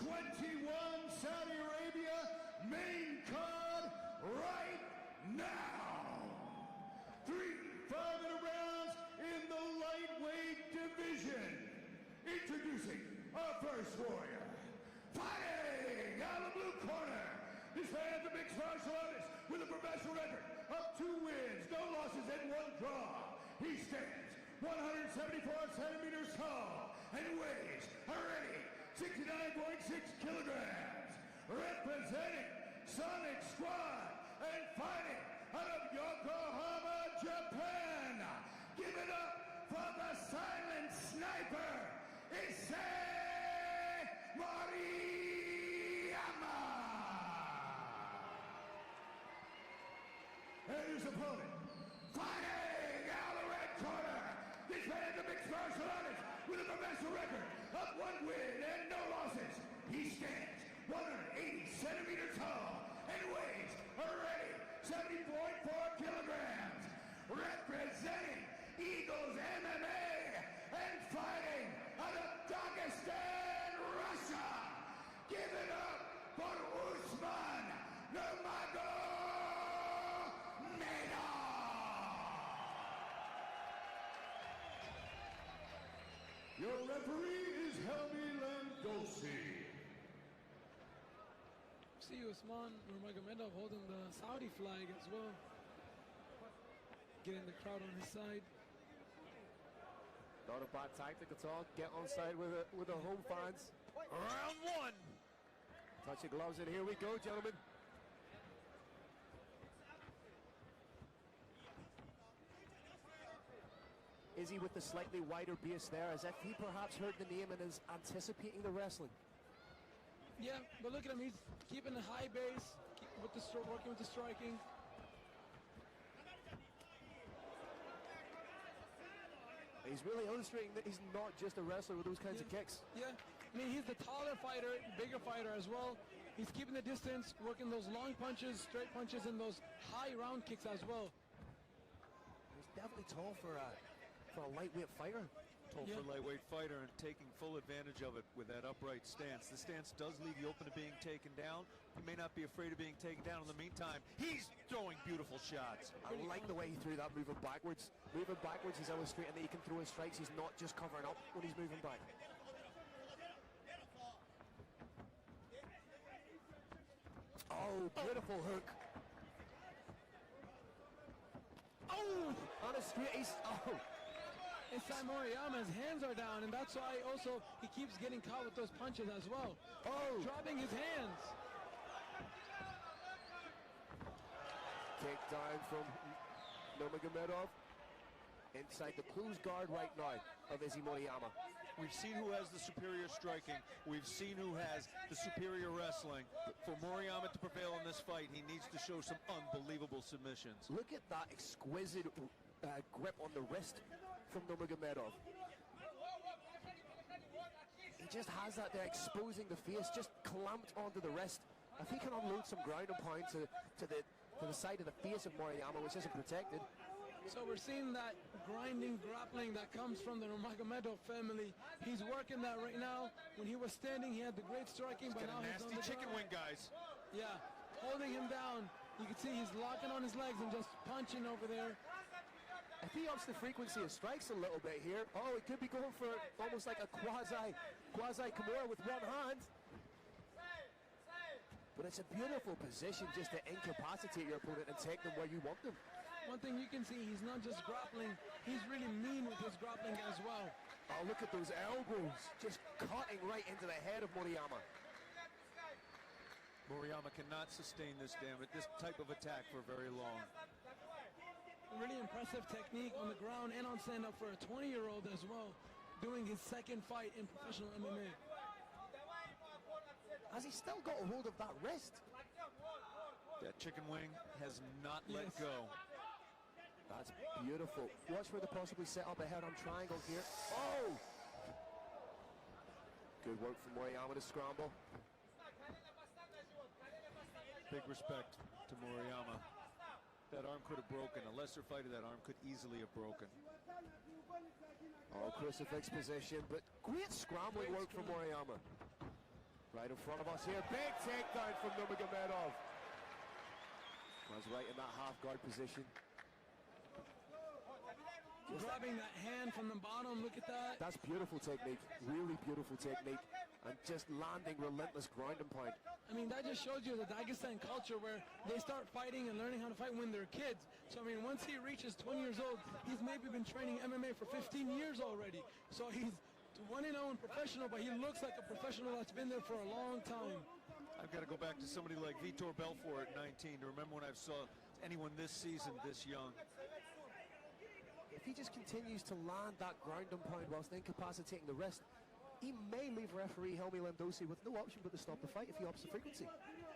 21 Saudi Arabia main card right now. 3 5-minute rounds in the lightweight division. Introducing our first warrior. Fighting out of the blue corner. This man's a mixed martial artist with a professional record of 2 wins, no losses, and 1 draw. He stands 174 centimeters tall and weighs already 69.6 kilograms. Representing Sonic Squad and fighting out of Yokohama, Japan. Give it up for the silent sniper, Issei Moriyama. And his opponent, fighting out of the red corner. This man is a mixed martial artist with a professional record of 1 win and no losses. He stands 180 centimeters tall and weighs already 70.4 kilograms. Representing Eagles MMA and fighting out of Dagestan, Russia. Give it up for Usman Nurmagomedov. Your referee is Helmi Landosi. See Usman Nurmagomedov holding the Saudi flag as well. Getting the crowd on his side. Not a bad tactic at all. Get on side with the home fans. Round 1. Touch your gloves and here we go, gentlemen. Izzy with the slightly wider base there, as if he perhaps heard the name and is anticipating the wrestling. Yeah, but look at him. He's keeping the high base, working with the striking. He's really illustrating that he's not just a wrestler with those kinds of kicks. Yeah, I mean, he's the taller fighter, bigger fighter as well. He's keeping the distance, working those long punches, straight punches, and those high round kicks as well. He's definitely tall for a lightweight fighter. Tall for a lightweight fighter and taking full advantage of it with that upright stance. The stance does leave you open to being taken down. You may not be afraid of being taken down. In the meantime, he's throwing beautiful shots. I like the way he threw that moving backwards. Moving backwards, he's illustrating that he can throw his strikes. He's not just covering up when he's moving back. Oh, beautiful hook. Oh, on a straight. Inside Moriyama's hands are down, and that's why also he keeps getting caught with those punches as well. Oh, dropping his hands. Kick down from Nurmagomedov inside the closed guard right now of Izzy Moriyama. We've seen who has the superior striking. We've seen who has the superior wrestling. For Moriyama to prevail in this fight, he needs to show some unbelievable submissions. Look at that exquisite grip on the wrist from Nurmagomedov. He just has that there, exposing the face, just clamped onto the wrist. If he can unload some ground and pound to the side of the face of Moriyama, which isn't protected. So we're seeing that grinding, grappling that comes from the Nurmagomedov family. He's working that right now. When he was standing, he had the great striking, but now he's on the nasty chicken ground. wing, guys. Yeah, holding him down. You can see he's locking on his legs and just punching over there. If he ups the frequency of strikes a little bit here, oh, he could be going for almost like a quasi Kimura with one hand. But it's a beautiful position just to incapacitate your opponent and take them where you want them. One thing you can see, he's not just grappling, he's really mean with his grappling as well. Oh, look at those elbows, just cutting right into the head of Moriyama. Moriyama cannot sustain this type of attack for very long. Really impressive technique on the ground and on stand-up for a 20-year-old as well, doing his second fight in professional MMA. Has he still got a hold of that wrist? That chicken wing has not let go. That's beautiful. Watch where they possibly set up a head-on triangle here. Oh! Good work from Moriyama to scramble. Big respect to Moriyama. That arm could have broken. A lesser fighter, that arm could easily have broken. Oh, crucifix position, but great scrambling work from Moriyama. Right in front of us here. Big takedown from Nurmagomedov. Was right in that half guard position. Grabbing that hand from the bottom, look at that. That's beautiful technique, really beautiful technique, and just landing relentless ground and pound. I mean, that just shows you the Dagestan culture where they start fighting and learning how to fight when they're kids. So, I mean, once he reaches 20 years old, he's maybe been training MMA for 15 years already. So he's 1-0 in professional, but he looks like a professional that's been there for a long time. I've got to go back to somebody like Vitor Belfort at 19 to remember when I saw anyone this season this young. If he just continues to land that ground and pound whilst incapacitating the wrist, he may leave referee Helmi Lendosi with no option but to stop the fight if he ups the frequency.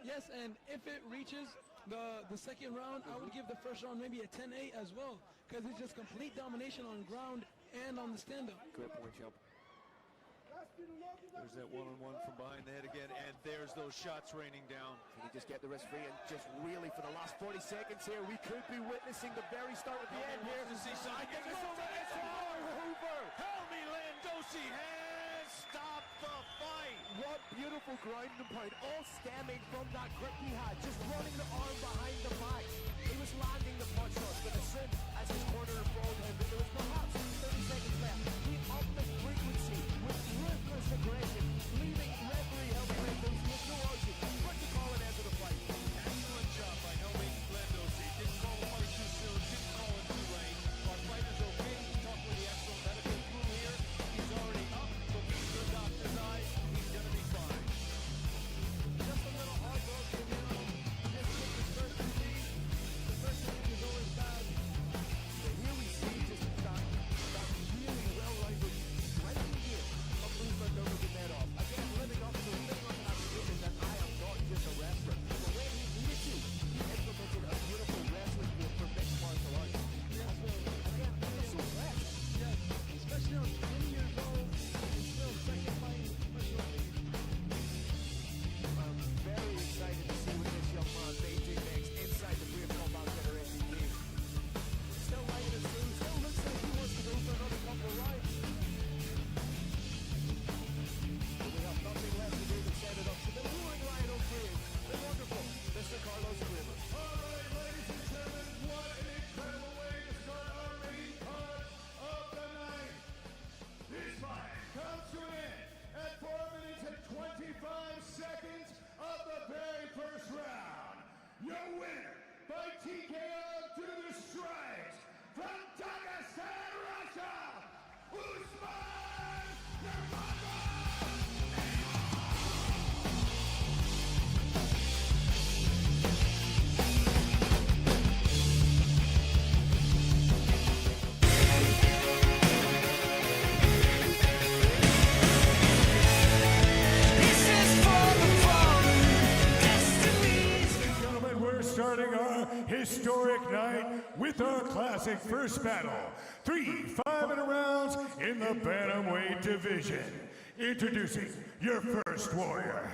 Yes, and if it reaches the second round, I would give the first round maybe a 10-8 as well, because it's just complete domination on ground and on the stand-up. Great point, Chump. There's that one-on-one from behind the head again, and there's those shots raining down. Can he just get the wrist free and just really for the last 40 seconds here, we could be witnessing the very start of the end here. To see I think it's over. Helmi Lendosi has stopped the fight. What beautiful ground and pound, all stemming from that grip he had, just running the arm behind the back. He was landing the punch shots, but as soon as his corner involved him, there was perhaps 30 seconds left. He upped the frequency with ruthless aggression, leaving referee Helmi Lendosi with no option but to call an end to the fight. Excellent job by Helmi Lendosi. Didn't call the fight too soon, didn't call it too late. Our fighter's okay. He's talked with the excellent medical crew here. He's already up, looking through the doctor's eyes. He's going to be fine. Just a little heartbroken, you know. Just hit the first injury. The first injury is always bad. So here we see just that really well-rounded strength here of Usman Nurmagomedov. Again, living up to that statement that I am not just a wrestler. The way he needed to, he implemented a beautiful wrestling game for mixed martial arts. Yes, Again, he's so fast. yes, especially on 20 years old, and still second fighting professional league. I'm very excited to see what this young man may do next inside the Brave Combat Federation game. Still lighting his moves, still looks like he wants to go for another couple of rounds. But we have nothing left to do but set it up to the roaring lion of Brave, the wonderful Mr. Carlos River. All right, ladies and gentlemen, what an incredible way to start our main part of the night. This fight comes to an end at 4 minutes and 25 seconds of the very first round. Your winner by TKO through the strikes from Dagestan, Russia, Usman Nurmagomedov. Ladies and gentlemen, we're starting our historic night with our classic first battle. 3 5-minute rounds in the bantamweight division. Introducing your first warrior.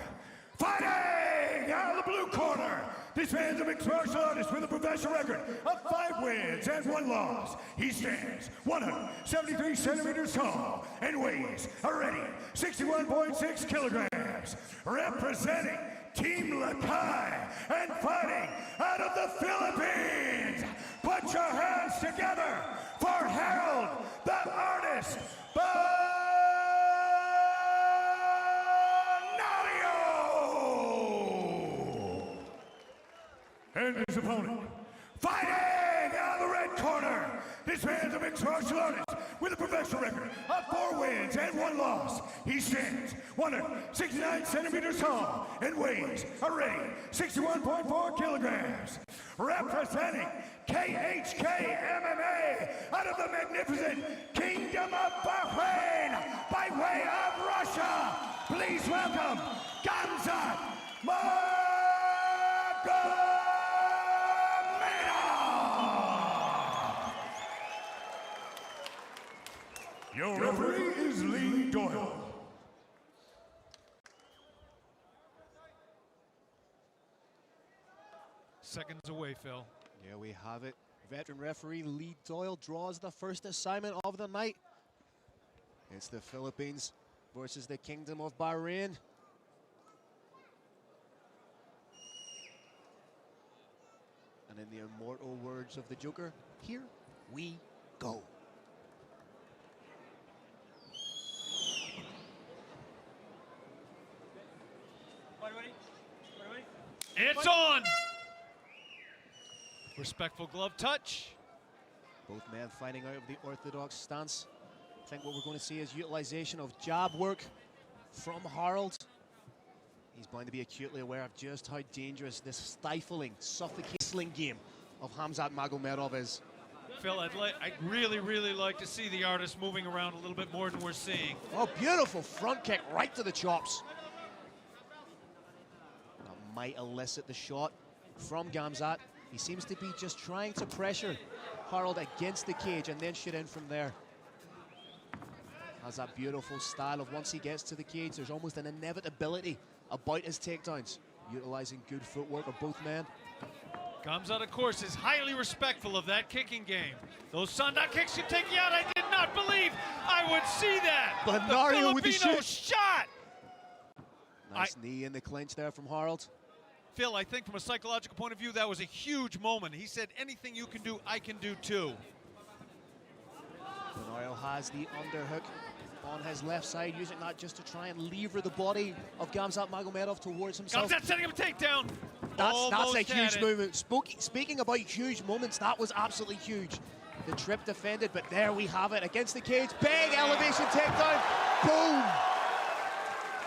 Fighting out of the blue corner. This man's a mixed martial artist with a professional record of 5 wins and 1 loss. He stands 173 centimeters tall and weighs a ready 61.6 kilograms. Representing Team Lakai and fighting out of the Philippines. Put your hands together for Harold, the artist, Bonadio. And his opponent, fighting out of the red corner. This man's a mixed martial artist with a professional record of 4 wins and 1 loss. He stands 169 centimeters tall and weighs a ready 61.4 kilograms. Representing KHK MMA out of the magnificent Kingdom of Bahrain by way of Russia. Please welcome Gamzat Magomedov. Your referee is Lee Doyle. Seconds away, Phil. There we have it. Veteran referee Lee Doyle draws the first assignment of the night. It's the Philippines versus the Kingdom of Bahrain. And in the immortal words of the Joker, here we go. It's on! Respectful glove touch. Both men fighting out of the orthodox stance. I think what we're going to see is utilization of jab work from Harold. He's going to be acutely aware of just how dangerous this stifling, suffocating game of Khamzat Magomedov is. Phil, I'd really like to see the artist moving around a little bit more than we're seeing. Oh, beautiful front kick right to the chops. That might elicit the shot from Khamzat. He seems to be just trying to pressure Harold against the cage and then shoot in from there. Has that beautiful style of once he gets to the cage, there's almost an inevitability about his takedowns, utilizing good footwork of both men. Khamzat, of course, is highly respectful of that kicking game. Those Sandak kicks can take you out. I did not believe I would see that. Benario with the Filipino shoot. shot. Nice knee in the clinch there from Harold. Phil, I think from a psychological point of view, that was a huge moment. He said, anything you can do, I can do too. Benario has the underhook on his left side, using that just to try and lever the body of Khamzat Magomedov towards himself. Khamzat setting up a takedown. That's a huge movement. Speaking about huge moments, that was absolutely huge. The trip defended, but there we have it against the cage. Big elevation takedown. Boom!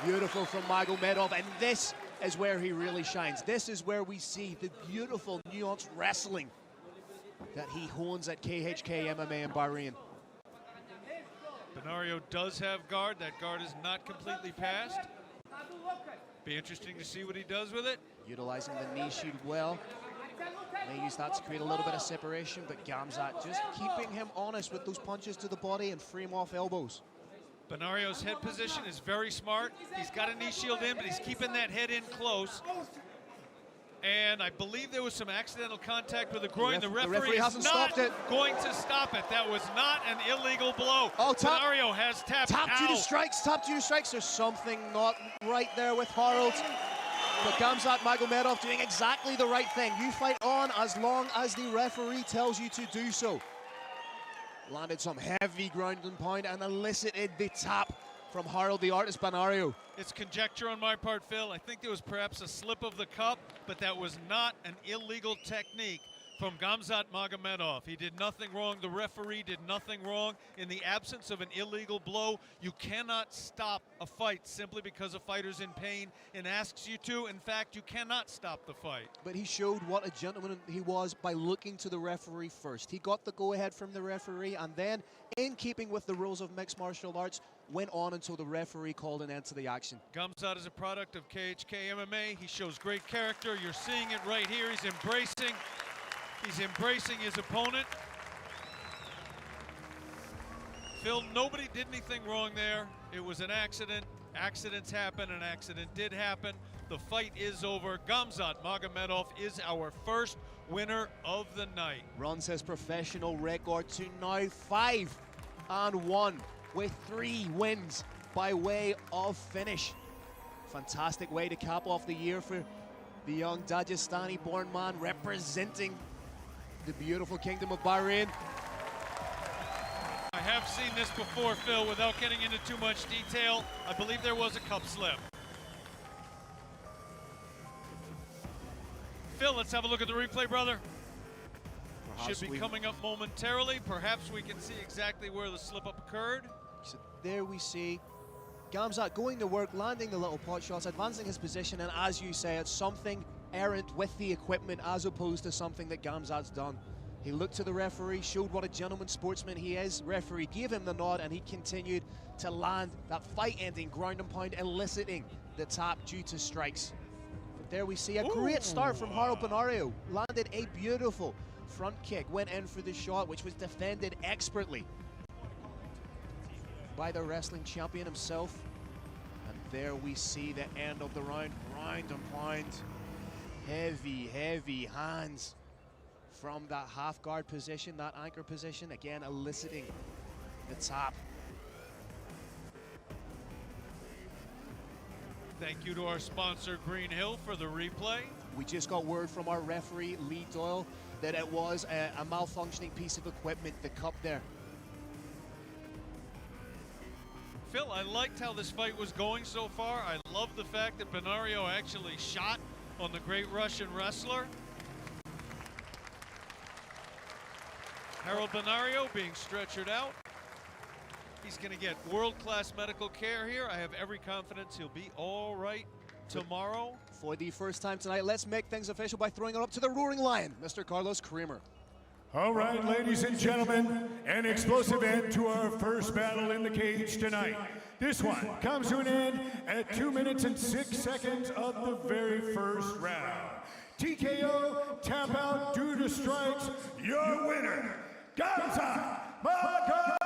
Beautiful from Magomedov, and this is where he really shines. This is where we see the beautiful, nuanced wrestling that he hones at KHK MMA in Bahrain. Benario does have guard. That guard is not completely passed. Be interesting to see what he does with it. Utilizing the knee shield well. May use that to create a little bit of separation, but Khamzat just keeping him honest with those punches to the body and free him off elbows. Benario's head position is very smart. He's got a knee shield in, but he's keeping that head in close. And I believe there was some accidental contact with the groin. The referee hasn't is not stopped it. going to stop it. That was not an illegal blow. Oh, Benario has tapped out. Tap due to strikes, tap due to strikes. There's something not right there with Harold. But Khamzat Magomedov doing exactly the right thing. You fight on as long as the referee tells you to do so. Landed some heavy ground and pound and elicited the tap from Harold the Artist Benario. It's conjecture on my part, Phil. I think there was perhaps a slip of the cup, but that was not an illegal technique from Khamzat Magomedov. He did nothing wrong. The referee did nothing wrong. In the absence of an illegal blow, you cannot stop a fight simply because a fighter's in pain and asks you to. In fact, you cannot stop the fight. But he showed what a gentleman he was by looking to the referee first. He got the go-ahead from the referee, and then, in keeping with the rules of mixed martial arts, went on until the referee called an end to the action. Khamzat is a product of KHK MMA. He shows great character. You're seeing it right here. He's embracing his opponent. Phil, nobody did anything wrong there. It was an accident. Accidents happen. An accident did happen. The fight is over. Khamzat Magomedov is our first winner of the night. Runs his professional record to now 5-1 with 3 wins by way of finish. Fantastic way to cap off the year for the young Dagestani-born man representing the beautiful kingdom of Bahrain. I have seen this before, Phil, without getting into too much detail. I believe there was a cup slip. Phil, let's have a look at the replay, brother. Perhaps Should be coming up momentarily. Perhaps we can see exactly where the slip-up occurred. So there we see Khamzat going to work, landing the little pot shots, advancing his position, and as you say, it's something errant with the equipment as opposed to something that Khamzat's done. He looked to the referee, showed what a gentleman sportsman he is. Referee gave him the nod, and he continued to land that fight-ending ground and pound, eliciting the tap due to strikes. But there we see a great start from Harold Benario. Landed a beautiful front kick, went in for the shot, which was defended expertly by the wrestling champion himself. And there we see the end of the round. Ground and pound. Heavy, heavy hands from that half guard position, that anchor position, again eliciting the tap. Thank you to our sponsor, Green Hill, for the replay. We just got word from our referee, Lee Doyle, that it was a malfunctioning piece of equipment, the cup there. Phil, I liked how this fight was going so far. I love the fact that Benario actually shot on the great Russian wrestler. Harold Benario being stretchered out. He's going to get world-class medical care here. I have every confidence he'll be all right tomorrow. For the first time tonight, let's make things official by throwing it up to the Roaring Lion, Mr. Carlos Kramer. All right, ladies and gentlemen, an explosive end to our first battle in the cage tonight. This one comes to an end at 2 minutes and 6 seconds of the very first round. TKO, tap out due to strikes, your winner, Gamzat Magomedov!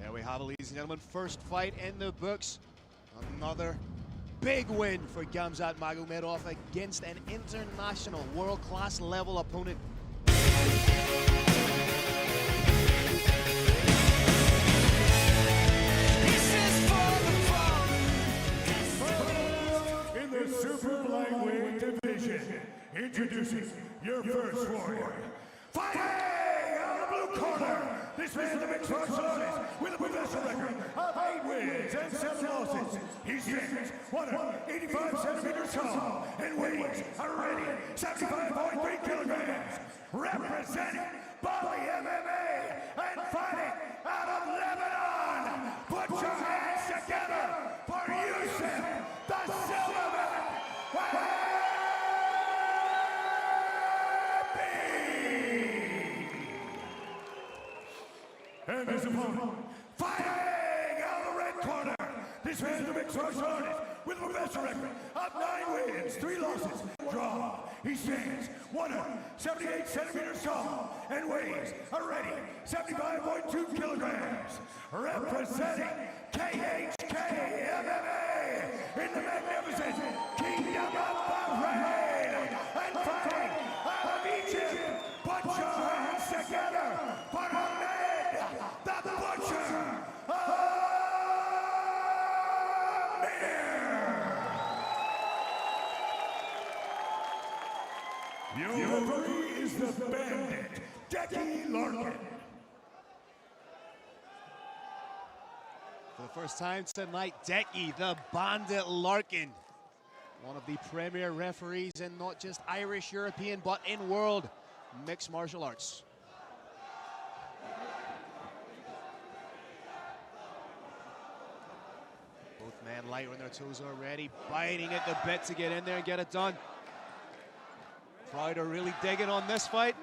There we have it, ladies and gentlemen. First fight in the books. Another big win for Gamzat Magomedov against an international world-class level opponent. In the super lightweight division, introducing your first warrior. Fighting out of the blue corner, this man the mixed martial artist with a professional record of 8 wins and 7 losses. He stands 185 centimeters tall and weighs a radiant 75.3 kilograms. Representing Bali MMA and fighting out of Lebanon. Put your hands together for Yusuf, the Silverman. And his opponent, fighting out of the red corner. This man is a mixed martial artist with a professional record of 9 wins, 3 losses, draw. He stands 178 centimeters tall and weighs a ready 75.2 kilograms. Representing KHK MMA in the magnificent Kingdom of Bahrain and fighting out of Egypt. Put your hands together for Ahmed the Butcher Amir. Your referee is the Bandit, Decky Larkin. For the first time tonight, Decky, the Bandit Larkin. One of the premier referees in not just Irish, European, but in world mixed martial arts. Both men light on their toes already, biting at the bit to get in there and get it done. Crowd are really digging on this fight.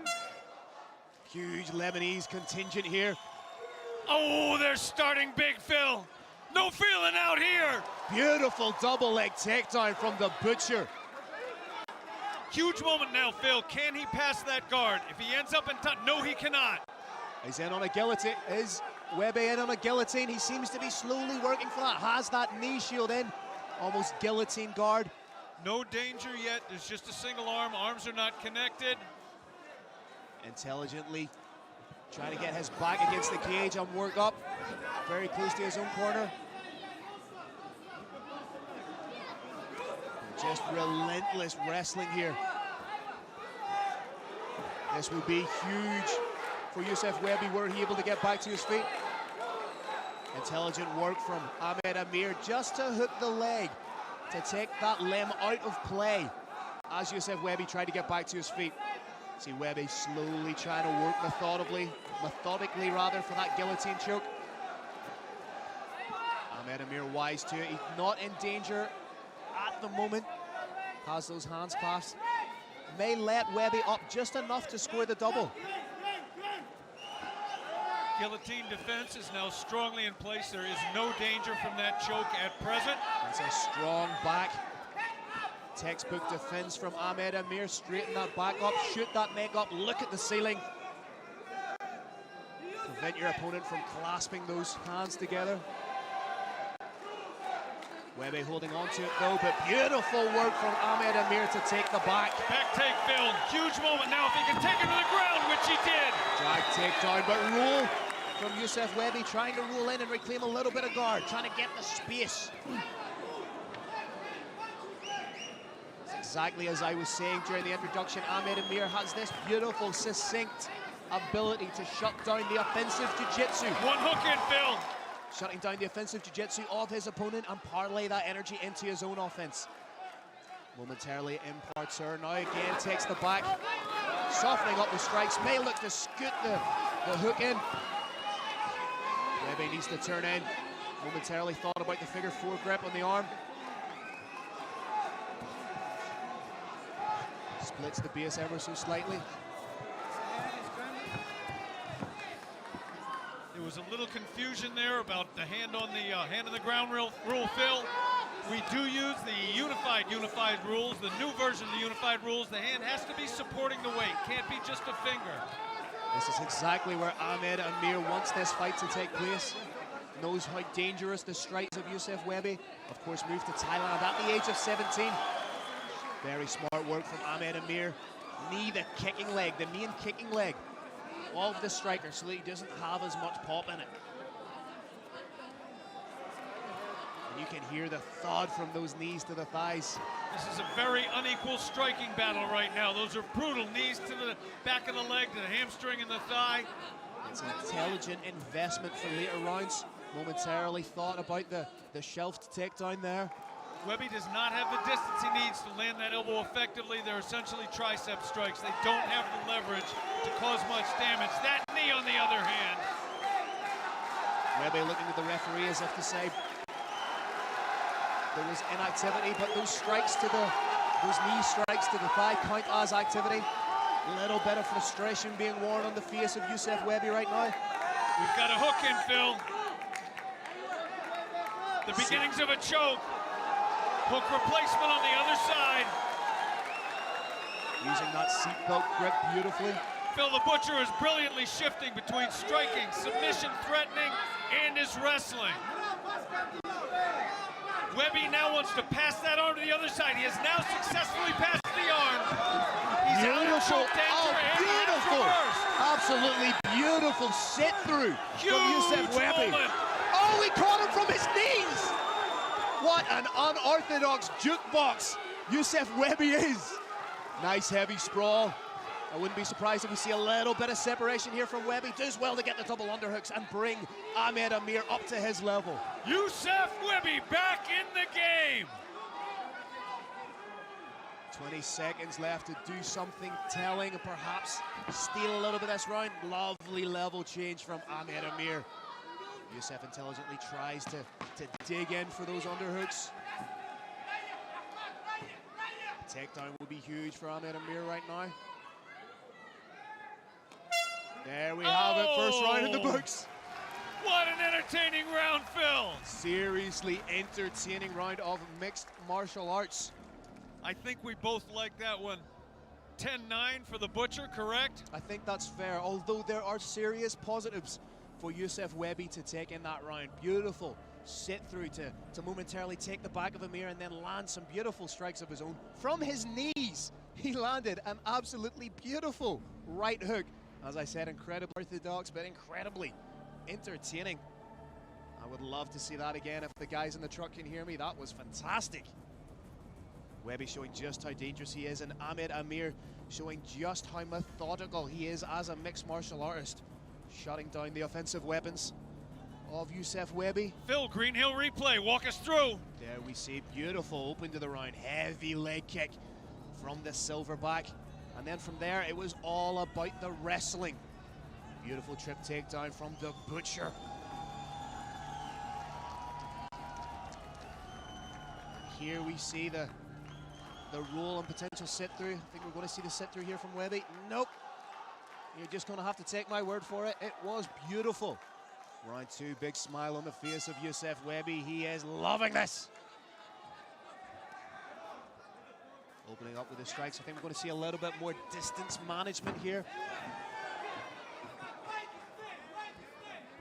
Huge Lebanese contingent here. Oh, they're starting big, Phil. No feeling out here. Beautiful double leg takedown from the Butcher. Huge moment now, Phil. Can he pass that guard? If he ends up in touch, no, he cannot. He's in on a guillotine. Is Webby in on a guillotine? He seems to be slowly working for that. Has that knee shield in. Almost guillotine guard. No danger yet. There's just a single arm. Arms are not connected. Intelligently trying to get his back against the cage and work up. Very close to his own corner. Just relentless wrestling here. This will be huge for Yusuf Webby. Were he able to get back to his feet? Intelligent work from Ahmed Amir just to hook the leg, to take that limb out of play as Yusuf Webby tried to get back to his feet. See Webby slowly trying to work methodically for that guillotine choke. Ahmed Amir wise to it. He's not in danger at the moment. Has those hands clasped. May let Webby up just enough to score the double. Guillotine defense is now strongly in place. There is no danger from that choke at present. That's a strong back. Textbook defense from Ahmed Amir. Straighten that back up, shoot that neck up, look at the ceiling. Prevent your opponent from clasping those hands together. Webby holding on to it though, but beautiful work from Ahmed Amir to take the back. Back take, Phil. Huge moment now if he can take him to the ground, which he did. Drag takedown, but rule from Youssef Webby, trying to roll in and reclaim a little bit of guard, trying to get the space. It's exactly as I was saying during the introduction, Ahmed Amir has this beautiful, succinct ability to shut down the offensive jiu-jitsu. One hook in, Phil. Shutting down the offensive jiu-jitsu of his opponent and parlay that energy into his own offense. Momentarily imparts her, now again takes the back, softening up the strikes, may look to scoot the hook in. Webby needs to turn in, momentarily thought about the figure four grip on the arm. Splits the base ever so slightly. There was a little confusion there about the hand on the ground rule, Phil. We do use the unified rules, the new version of the unified rules. The hand has to be supporting the weight, can't be just a finger. This is exactly where Ahmed Amir wants this fight to take place. Knows how dangerous the strikes of Youssef Webby. Of course, moved to Thailand at the age of 17. Very smart work from Ahmed Amir. Knee the kicking leg, the main kicking leg of the striker, so that he doesn't have as much pop in it. And you can hear the thud from those knees to the thighs. This is a very unequal striking battle right now. Those are brutal. Knees to the back of the leg, to the hamstring and the thigh. It's an intelligent investment for later rounds. Momentarily thought about the shelved takedown there. Webby does not have the distance he needs to land that elbow effectively. They're essentially tricep strikes. They don't have the leverage to cause much damage. That knee, on the other hand. Webby looking at the referee as if to say there was inactivity, but those knee strikes to the thigh count as activity. A little bit of frustration being worn on the face of Youssef Webby right now. We've got a hook in, Phil. The beginnings of a choke. Hook replacement on the other side. Using that seatbelt grip beautifully. Phil, the Butcher is brilliantly shifting between striking, submission, threatening, and his wrestling. Webby now wants to pass that arm to the other side. He has now successfully passed the arm. He's out of choke danger, and beautiful, absolutely beautiful sit through from Youssef Webby. Oh, he caught him from his knees. What an unorthodox jukebox Youssef Webby is. Nice heavy sprawl. I wouldn't be surprised if we see a little bit of separation here from Webby. Does well to get the double underhooks and bring Ahmed Amir up to his level. Youssef Webby back in the game. 20 seconds left to do something telling and perhaps steal a little bit of this round. Lovely level change from Ahmed Amir. Youssef intelligently tries to dig in for those underhooks. Takedown will be huge for Ahmed Amir right now. There we have it, first round in the books. What an entertaining round, Phil. Seriously entertaining round of mixed martial arts. I think we both like that one. 10-9 for the Butcher, correct? I think that's fair, although there are serious positives for Youssef Webby to take in that round. Beautiful sit through to momentarily take the back of Amir and then land some beautiful strikes of his own. From his knees, he landed an absolutely beautiful right hook. As I said, incredibly orthodox, but incredibly entertaining. I would love to see that again if the guys in the truck can hear me. That was fantastic. Webby showing just how dangerous he is, and Ahmed Amir showing just how methodical he is as a mixed martial artist, shutting down the offensive weapons of Youssef Webby. Phil, Greenhill replay, walk us through. There we see beautiful open to the round, heavy leg kick from the silverback. And then from there, it was all about the wrestling. Beautiful trip takedown from the Butcher. Here we see the roll and potential sit-through. I think we're going to see the sit-through here from Webby. Nope. You're just going to have to take my word for it. It was beautiful. Round two, big smile on the face of Youssef Webby. He is loving this. Opening up with the strikes. I think we're going to see a little bit more distance management here.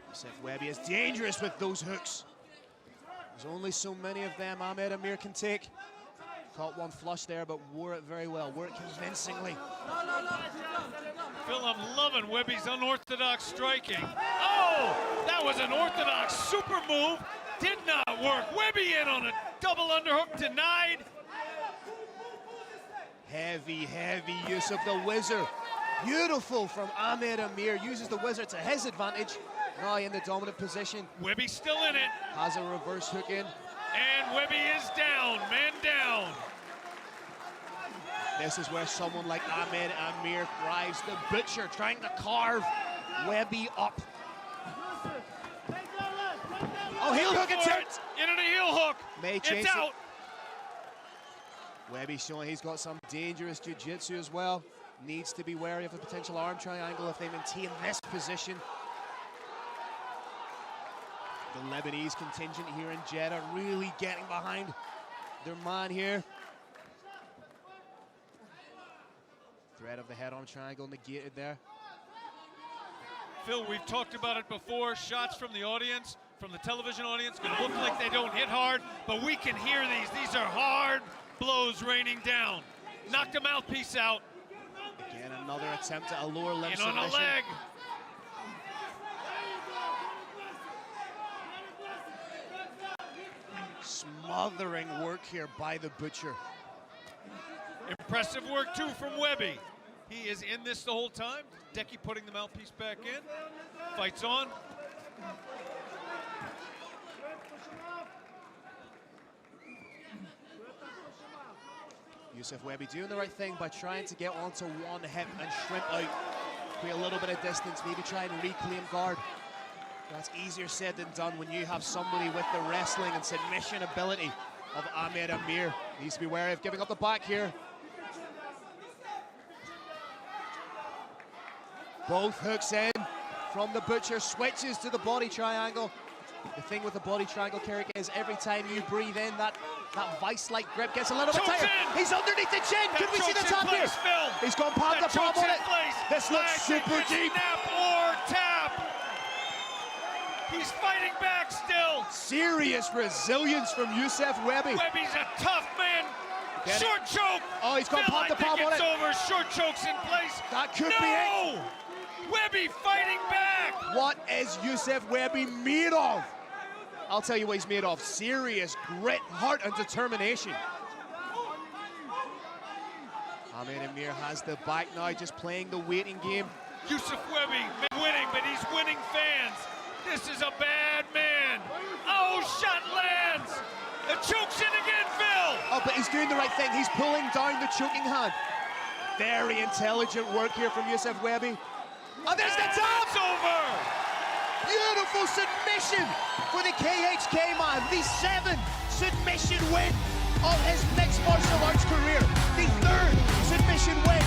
Youssef Webby is dangerous with those hooks. There's only so many of them Ahmed Amir can take. Caught one flush there, but wore it very well. Wore it convincingly. Phil, I'm loving Webby's unorthodox striking. Oh! That was an orthodox super move. Did not work. Webby in on a double underhook, denied. Heavy use of the whizzer. Beautiful from Ahmed Amir. Uses the whizzer to his advantage. Now in the dominant position. Webby still in it. Has a reverse hook in. And Webby is down, man down. This is where someone like Ahmed Amir thrives. The butcher trying to carve Webby up. Oh, heel hook attempt. Into the heel hook. May chase it's out. it. Webby showing he's got some dangerous jiu-jitsu as well. Needs to be wary of a potential arm triangle if they maintain this position. The Lebanese contingent here in Jeddah really getting behind their man here. Threat of the head-on triangle negated there. Phil, we've talked about it before. Shots from the audience, from the television audience, going to look like they don't hit hard, but we can hear these. These are hard blows raining down. Knocked the mouthpiece out. Again, another attempt at a lower limb In on submission. the leg. Smothering work here by the butcher. Impressive work, too, from Webby. He is in this the whole time. Decky putting the mouthpiece back in. Fights on. Yusuf Webby doing the right thing by trying to get onto one hip and shrimp out. Create a little bit of distance, maybe try and reclaim guard. That's easier said than done when you have somebody with the wrestling and submission ability of Ahmed Amir. Needs to be wary of giving up the back here. Both hooks in from the butcher, switches to the body triangle. The thing with the body triangle, Carrick, is every time you breathe in, that vice-like grip gets a little bit tighter. He's underneath the chin. Could we see the top here? He's gone palm to palm on it. This looks super deep. Snap or tap. He's fighting back still. Serious resilience from Yusuf Webby. Webby's a tough man. Short choke. Oh, he's gone palm to palm on it. It's over. Short choke's in place. That could be it. Webby fighting back. What is Yusuf Webby made of? I'll tell you what he's made of. Serious grit, heart, and determination. Ahmed Amir has the back now, just playing the waiting game. Yusuf Webby winning, but he's winning fans. This is a bad man. Oh, shot lands. The choke's in again, Phil. Oh, but he's doing the right thing. He's pulling down the choking hand. Very intelligent work here from Yusuf Webby. Oh, there's the top! It's over! Beautiful submission for the KHK man. The 7th submission win of his mixed martial arts career. The 3rd submission win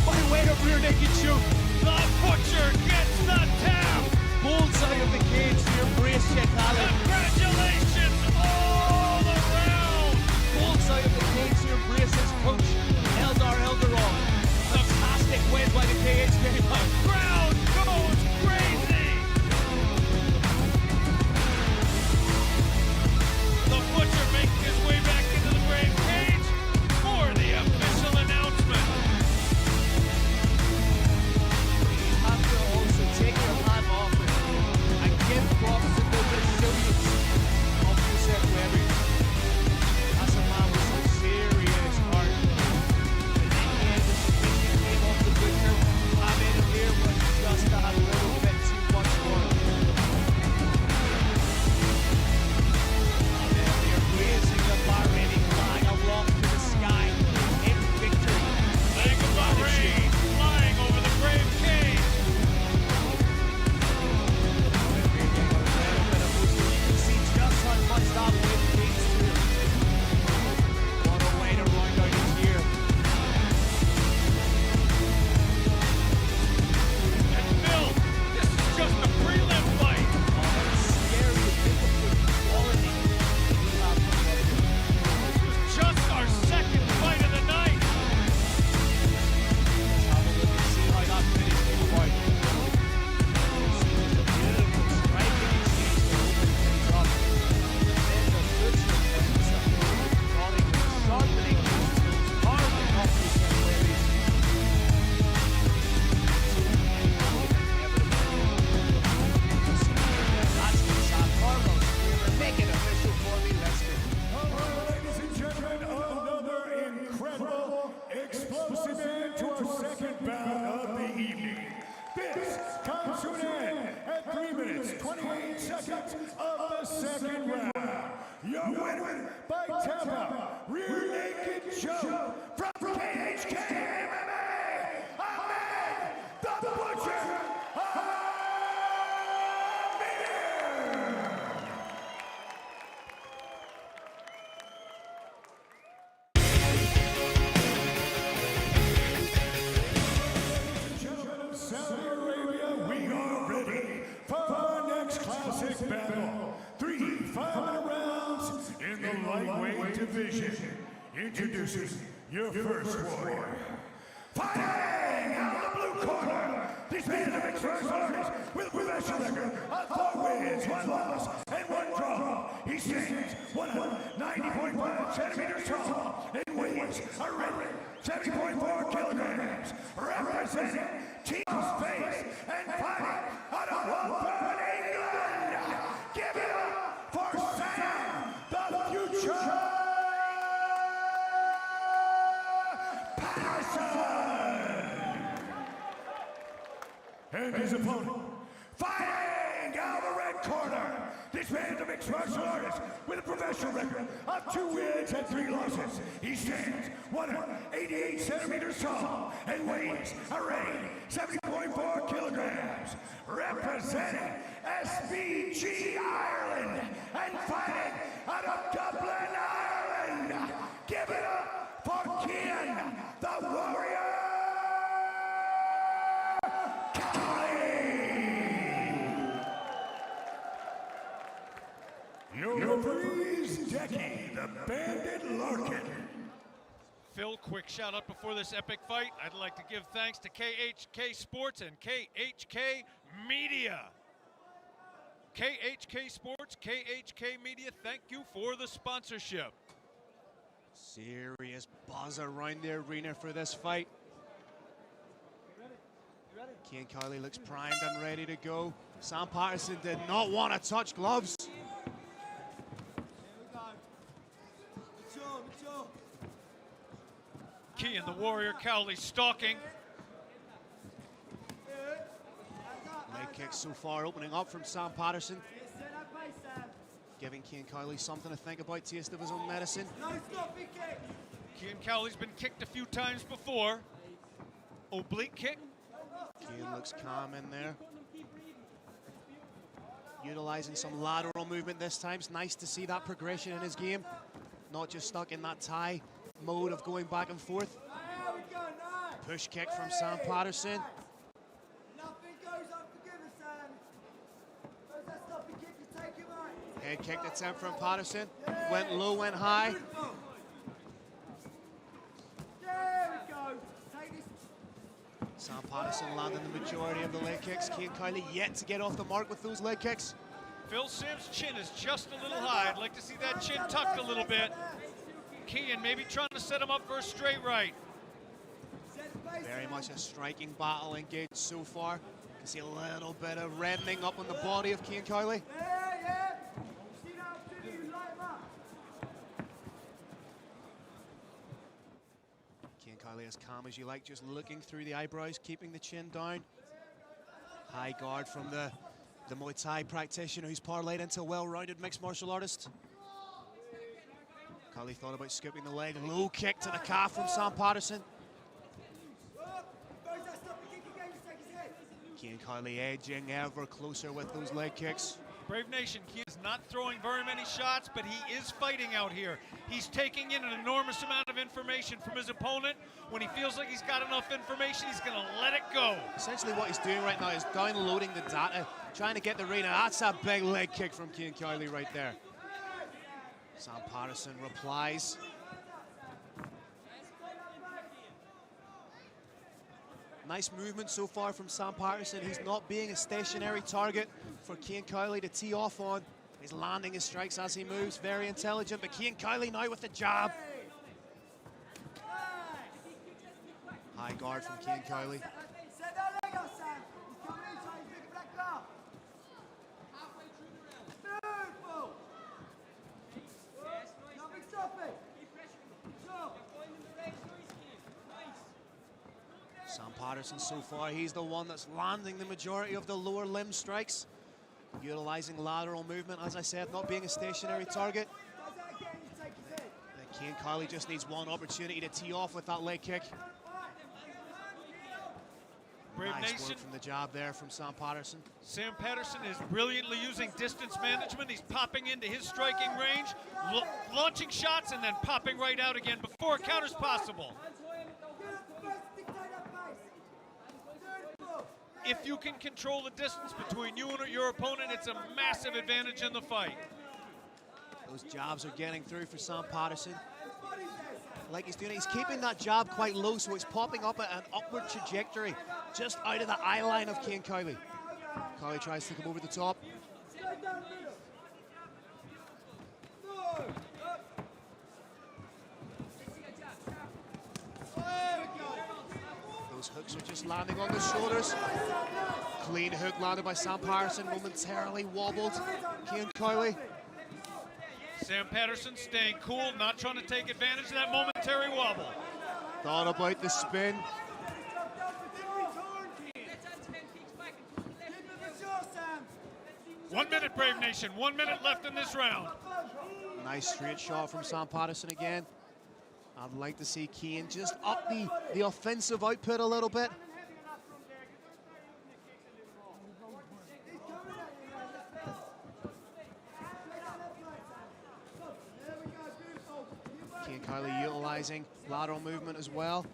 by way of rear naked choke. The butcher gets the tap! Bullseye of the cage to embrace Chekali. Congratulations all around! Bullseye of the cage to embrace his coach, Eldar Eldarov. Fantastic win by the KHK man. Crowd goes crazy! The butcher making his way back into the brave cage for the official announcement. You have to also take your hat off and give props to the resilience of Yusuf Webby. That's a man with some serious heart. bout of the evening. This comes to an end at 3 minutes, 28 seconds of the second round. Your winner by tap out, rear naked choke from KHK MMA, Ahmed the Butcher Amir. Saudi Arabia, we are ready for our next classic battle. 3 5-minute rounds in the lightweight division. Introducing your first warrior. Fighting out of the blue corner, this man is a mixed martial artist with a professional record of 4 wins, 1 loss, and 1 draw. He stands 190.5 centimeters tall and weighs a record 70.4 kilograms, representing Team Space and fighting out of Waltham, England. Give it up for Sam, the Future and his opponent, fighting out of the red corner. This man's a mixed martial artist with a professional record of 2 wins and 3 losses. He stands 188 centimeters tall and weighs a ready 70.4 kilograms, representing SBG Ireland and fighting out of Dublin, Ireland. Give it up for Kian, the Warrior. Your referees, Decky, the Bandit Larkin. Phil, quick shout out before this epic fight. I'd like to give thanks to KHK Sports and KHK Media. KHK Sports, KHK Media, thank you for the sponsorship. Serious buzz around the arena for this fight. Cian Cowley looks primed and ready to go. Sam Patterson did not want to touch gloves. Cian, the Warrior Cowley, stalking. Leg kicks so far opening up from Sam Patterson, giving Cian Cowley something to think about, taste of his own medicine. Cian Cowley's been kicked a few times before. Oblique kick. Cian looks calm in there, utilizing some lateral movement this time. It's nice to see that progression in his game, not just stuck in that tie mode of going back and forth. Push kick from Sam Patterson. Head kick attempt from Patterson. Went low, went high. Sam Patterson landing the majority of the leg kicks. Cian Cowley yet to get off the mark with those leg kicks. Phil Simms' chin is just a little high. I'd like to see that chin tucked a little bit. Cian maybe trying to set him up for a straight right. Very much a striking battle engaged so far. You can see a little bit of reddening up on the body of Cian Cowley. Cian Cowley as calm as you like, just looking through the eyebrows, keeping the chin down. High guard from the Muay Thai practitioner who's parlayed into a well-rounded mixed martial artist. Cowley thought about scooping the leg. Low kick to the calf from Sam Patterson. Cian Cowley edging ever closer with those leg kicks. Brave Nation, he is not throwing very many shots, but he is fighting out here. He's taking in an enormous amount of information from his opponent. When he feels like he's got enough information, he's going to let it go. Essentially what he's doing right now is downloading the data, trying to get the read. That's a big leg kick from Cian Cowley right there. Sam Patterson replies. Nice movement so far from Sam Patterson. He's not being a stationary target for Cian Cowley to tee off on. He's landing his strikes as he moves. Very intelligent, but Cian Cowley now with the jab. High guard from Cian Cowley. Sam Patterson so far, he's the one that's landing the majority of the lower limb strikes. Utilizing lateral movement, as I said, not being a stationary target. And Cian Carley just needs one opportunity to tee off with that leg kick. Brave Nice Nation. work from the jab there from Sam Patterson. Sam Patterson is brilliantly using distance management. He's popping into his striking range, launching shots, and then popping right out again before a counter's possible. If you can control the distance between you and your opponent, it's a massive advantage in the fight. Those jabs are getting through for Sam Patterson. Like he's doing, he's keeping that jab quite low, so it's popping up at an upward trajectory, just out of the eye line of Cian Carley. Carley tries to come over the top. Those hooks are just landing on the shoulders. Clean hook landed by Sam Patterson, momentarily wobbled Cian Carley. Sam Patterson staying cool, not trying to take advantage of that momentary wobble. Thought about the spin. 1 minute, Brave Nation. 1 minute left in this round. Nice straight shot from Sam Patterson again. I'd like to see Cian just up the offensive output a little bit. Cian Carley utilizing lateral movement as well.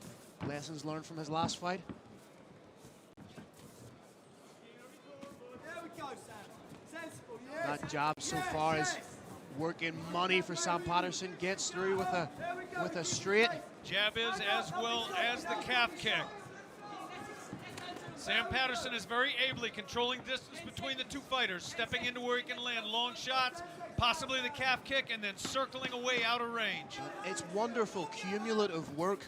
Lessons learned from his last fight. That jab so far is working money for Sam Patterson. Gets through with a straight. Jab is as well as the calf kick. Sam Patterson is very ably controlling distance between the two fighters, stepping into where he can land long shots, possibly the calf kick, and then circling away out of range. It's wonderful cumulative work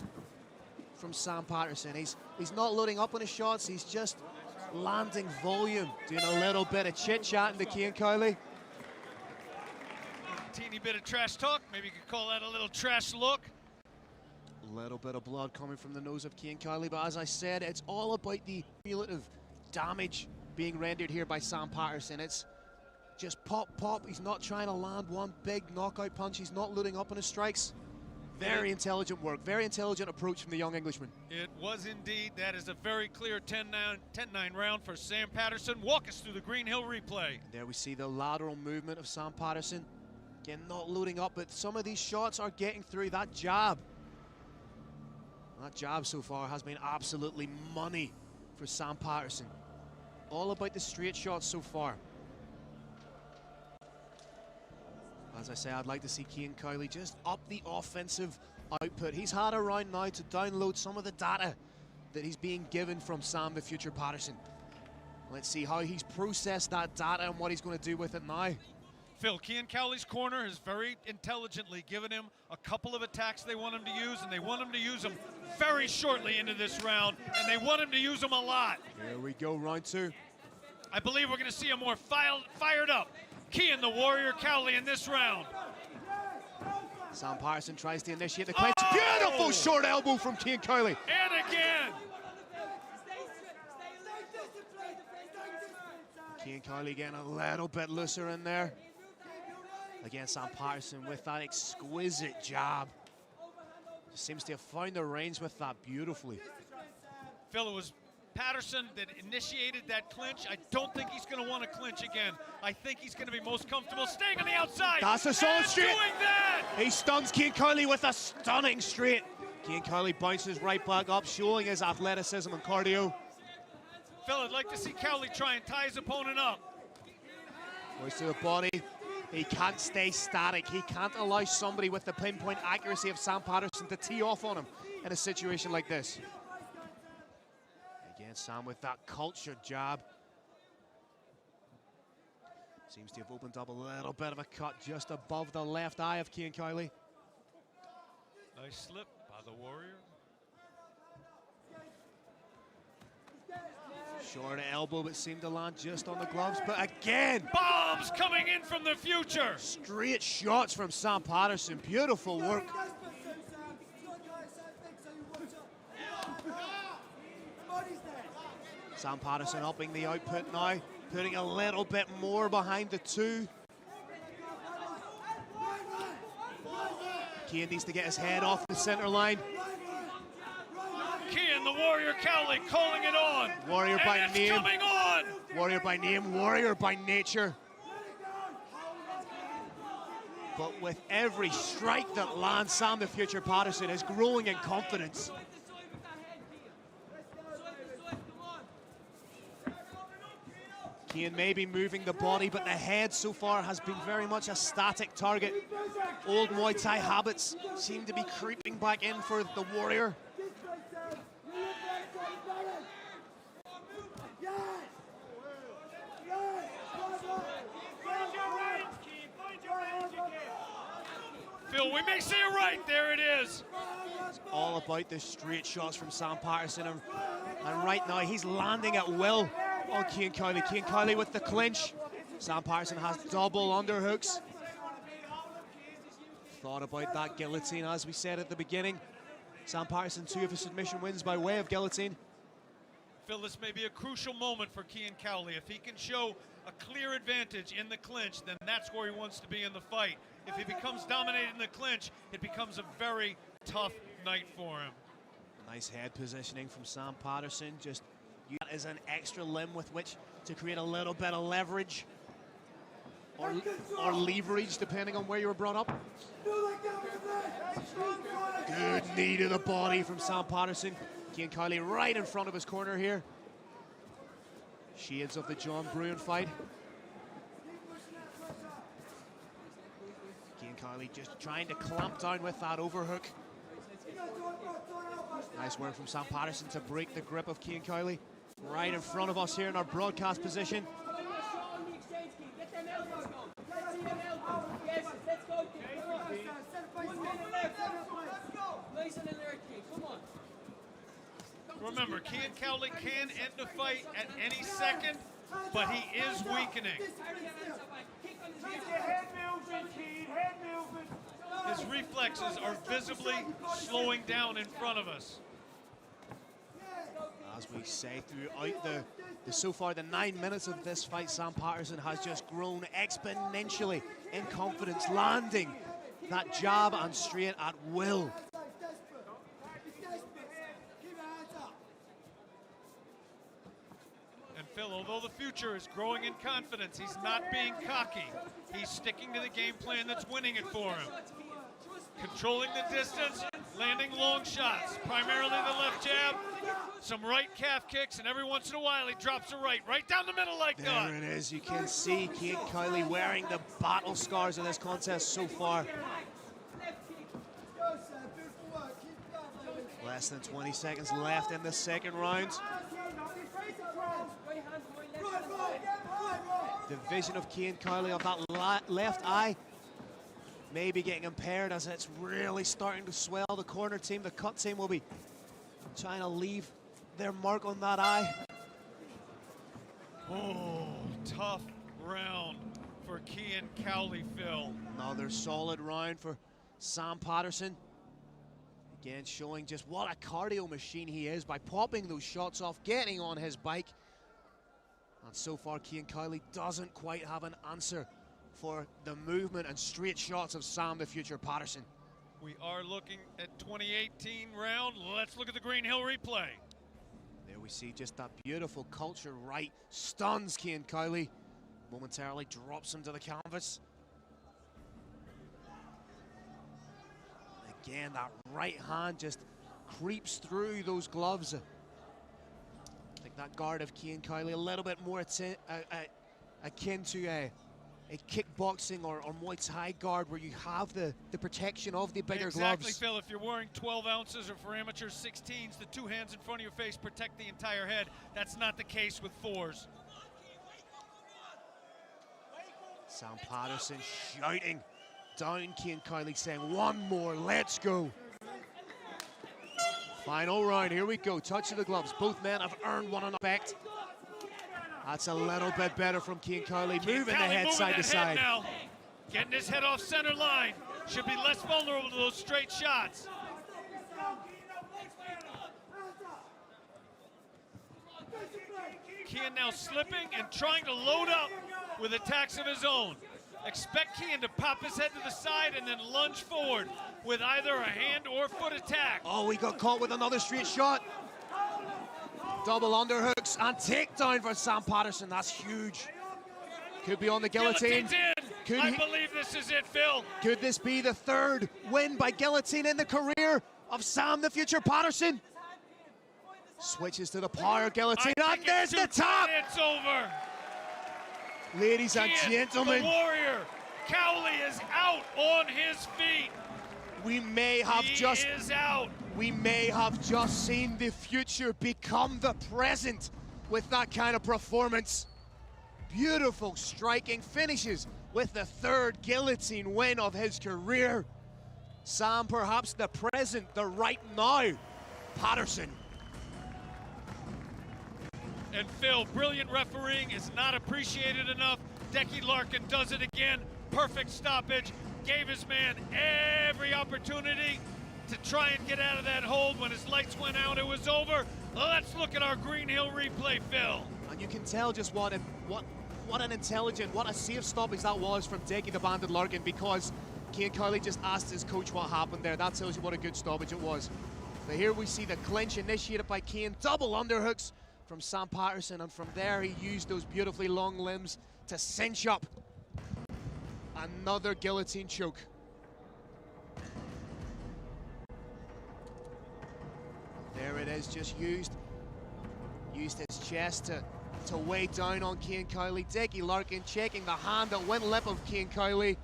from Sam Patterson. He's not loading up on his shots, he's just landing volume, doing a little bit of chit-chatting to Cian Carley. Teeny bit of trash talk, maybe you could call that a little trash look. A little bit of blood coming from the nose of Cian Carley, but as I said, it's all about the cumulative damage being rendered here by Sam Patterson. It's just pop, pop. He's not trying to land one big knockout punch. He's not loading up on his strikes. Very intelligent work, very intelligent approach from the young Englishman. It was indeed. That is a very clear 10-9 round for Sam Patterson. Walk us through the Green Hill replay. And there we see the lateral movement of Sam Patterson. Again, not loading up, but some of these shots are getting through. That jab so far has been absolutely money for Sam Patterson. All about the straight shots so far. As I say, I'd like to see Cian Carley just up the offensive output. He's had a round now to download some of the data that he's being given from Sam the Future Patterson. Let's see how he's processed that data and what he's going to do with it now. Phil, Cian Carley's corner has very intelligently given him a couple of attacks they want him to use, and they want him to use them very shortly into this round, and they want him to use them a lot. Here we go, round two. I believe we're going to see a more fired up Cian the Warrior Carley in this round. Sam Patterson tries to initiate the clinch. Beautiful short elbow from Cian Carley. And again. Cian Carley getting a little bit looser in there. Again, Sam Patterson with that exquisite jab. Just seems to have found the range with that beautifully. Phil, it was Patterson that initiated that clinch. I don't think he's going to want to clinch again. I think he's going to be most comfortable staying on the outside. That's a solid straight. Doing that. He stuns Cian Carley with a stunning straight. Cian Carley bounces right back up, showing his athleticism and cardio. Phil, I'd like to see Carley try and tie his opponent up. Goes to the body. He can't stay static. He can't allow somebody with the pinpoint accuracy of Sam Patterson to tee off on him in a situation like this. Again, Sam with that cultured jab. Seems to have opened up a little bit of a cut just above the left eye of Cian Carley. Nice slip by the Warrior. Short elbow, but seemed to land just on the gloves. But again, bombs coming in from the future. Straight shots from Sam Patterson. Beautiful work. Sam Patterson upping the output now, putting a little bit more behind the 2. Cian needs to get his head off the center line. Cian, the Warrior Cowley, calling it on. Warrior by and it's name. Coming on. Warrior by name, warrior by nature. But with every strike that lands, Sam the Future Patterson is growing in confidence. Cian may be moving the body, but the head so far has been very much a static target. Old Muay Thai habits seem to be creeping back in for the Warrior. Phil, we may see it right. There it is. It's all about the straight shots from Sam Patterson, and right now he's landing at will on Cian Cowley. Cian Cowley with the clinch. Sam Patterson has double underhooks. Thought about that guillotine, as we said at the beginning. Sam Patterson, 2 of his submission wins by way of guillotine. Phil, this may be a crucial moment for Cian Cowley. If he can show a clear advantage in the clinch, then that's where he wants to be in the fight. If he becomes dominated in the clinch, it becomes a very tough night for him. Nice head positioning from Sam Patterson. Just that is an extra limb with which to create a little bit of leverage or leverage, depending on where you were brought up. Good knee to the body from Sam Patterson. Cian Cowley right in front of his corner here. Shades of the John Bruin fight. Cian Cowley just trying to clamp down with that overhook. Nice work from Sam Patterson to break the grip of Cian Cowley. Right in front of us here in our broadcast position. Remember, Cian Cowley can end a fight at any second, but he is weakening. His reflexes are visibly slowing down in front of us. As we say, throughout so far the 9 minutes of this fight, Sam Patterson has just grown exponentially in confidence, landing that jab and straight at will. And Phil, although the Future is growing in confidence, he's not being cocky. He's sticking to the game plan that's winning it for him. Controlling the distance, landing long shots, primarily the left jab, some right calf kicks, and every once in a while he drops a right down the middle like that. There it is. You can see Cian Cowley wearing the battle scars of this contest so far. Less than 20 seconds left in the second round. The vision of Cian Cowley of that left eye may be getting impaired as it's really starting to swell. The corner team, the cut team, will be trying to leave their mark on that eye. Oh, tough round for Cian Cowley, Phil. Another solid round for Sam Patterson. Again, showing just what a cardio machine he is by popping those shots off, getting on his bike. And so far, Cian Cowley doesn't quite have an answer for the movement and straight shots of Sam the Future Patterson. We are looking at 2018 round. Let's look at the Green Hill replay. There we see just that beautiful culture right. Stuns Cian Cowley. Momentarily drops him to the canvas. And again, that right hand just creeps through those gloves. I think that guard of Cian Cowley a little bit more akin to a kickboxing or Muay Thai guard where you have the protection of the bigger gloves. Exactly, Phil. If you're wearing 12 ounces or for amateurs 16s, the 2 hands in front of your face protect the entire head. That's not the case with 4s. Sam Patterson shouting down Cian Cowley, saying, "One more, let's go." Final round, here we go. Touch of the gloves. Both men have earned one effect. That's a little bit better from Cian Cowley. Moving the head side to side. Now. Getting his head off center line. Should be less vulnerable to those straight shots. Kian now slipping and trying to load up with attacks of his own. Expect Kian to pop his head to the side and then lunge forward with either a hand or foot attack. Oh, he got caught with another straight shot. Double underhooks and takedown for Sam Patterson. That's huge. Could be on the guillotine. I believe this is it, Phil. Could this be the third win by guillotine in the career of Sam the Future Patterson? Switches to the power guillotine, and there's the tap! It's over. Ladies and gentlemen, the warrior, Cowley is out on his feet. We may have just seen the future become the present with that kind of performance. Beautiful striking finishes with the third guillotine win of his career. Sam, perhaps the present, the right now, Patterson. And Phil, brilliant refereeing is not appreciated enough. Decky Larkin does it again. Perfect stoppage. Gave his man every opportunity to try and get out of that hold. When his lights went out, it was over. Let's look at our Green Hill replay, Phil. And you can tell just what an intelligent, what a safe stoppage that was from Decky the Bandit Larkin, because Cian Cowley just asked his coach what happened there. That tells you what a good stoppage it was. But here we see the clinch initiated by Cian. Double underhooks from Sam Patterson, and from there he used those beautifully long limbs to cinch up another guillotine choke. There it is, just used his chest to weigh down on Cian Cowley. Decky Larkin checking the hand that went limp of Cian Cowley.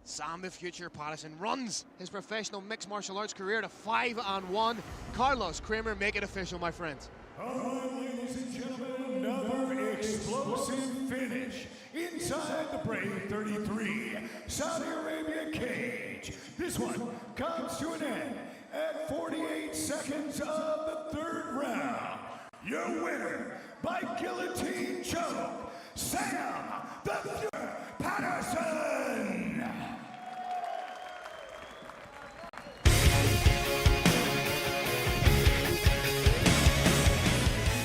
Sam the Future Patterson runs his professional mixed martial arts career to 5-1. Carlos Kramer, make it official, my friends. All right, ladies and gentlemen, another explosive finish inside the Brave 33 Saudi Arabian cage. This one comes to an end at 48 seconds of the third round. Your winner by guillotine choke, Sam the Future Patterson.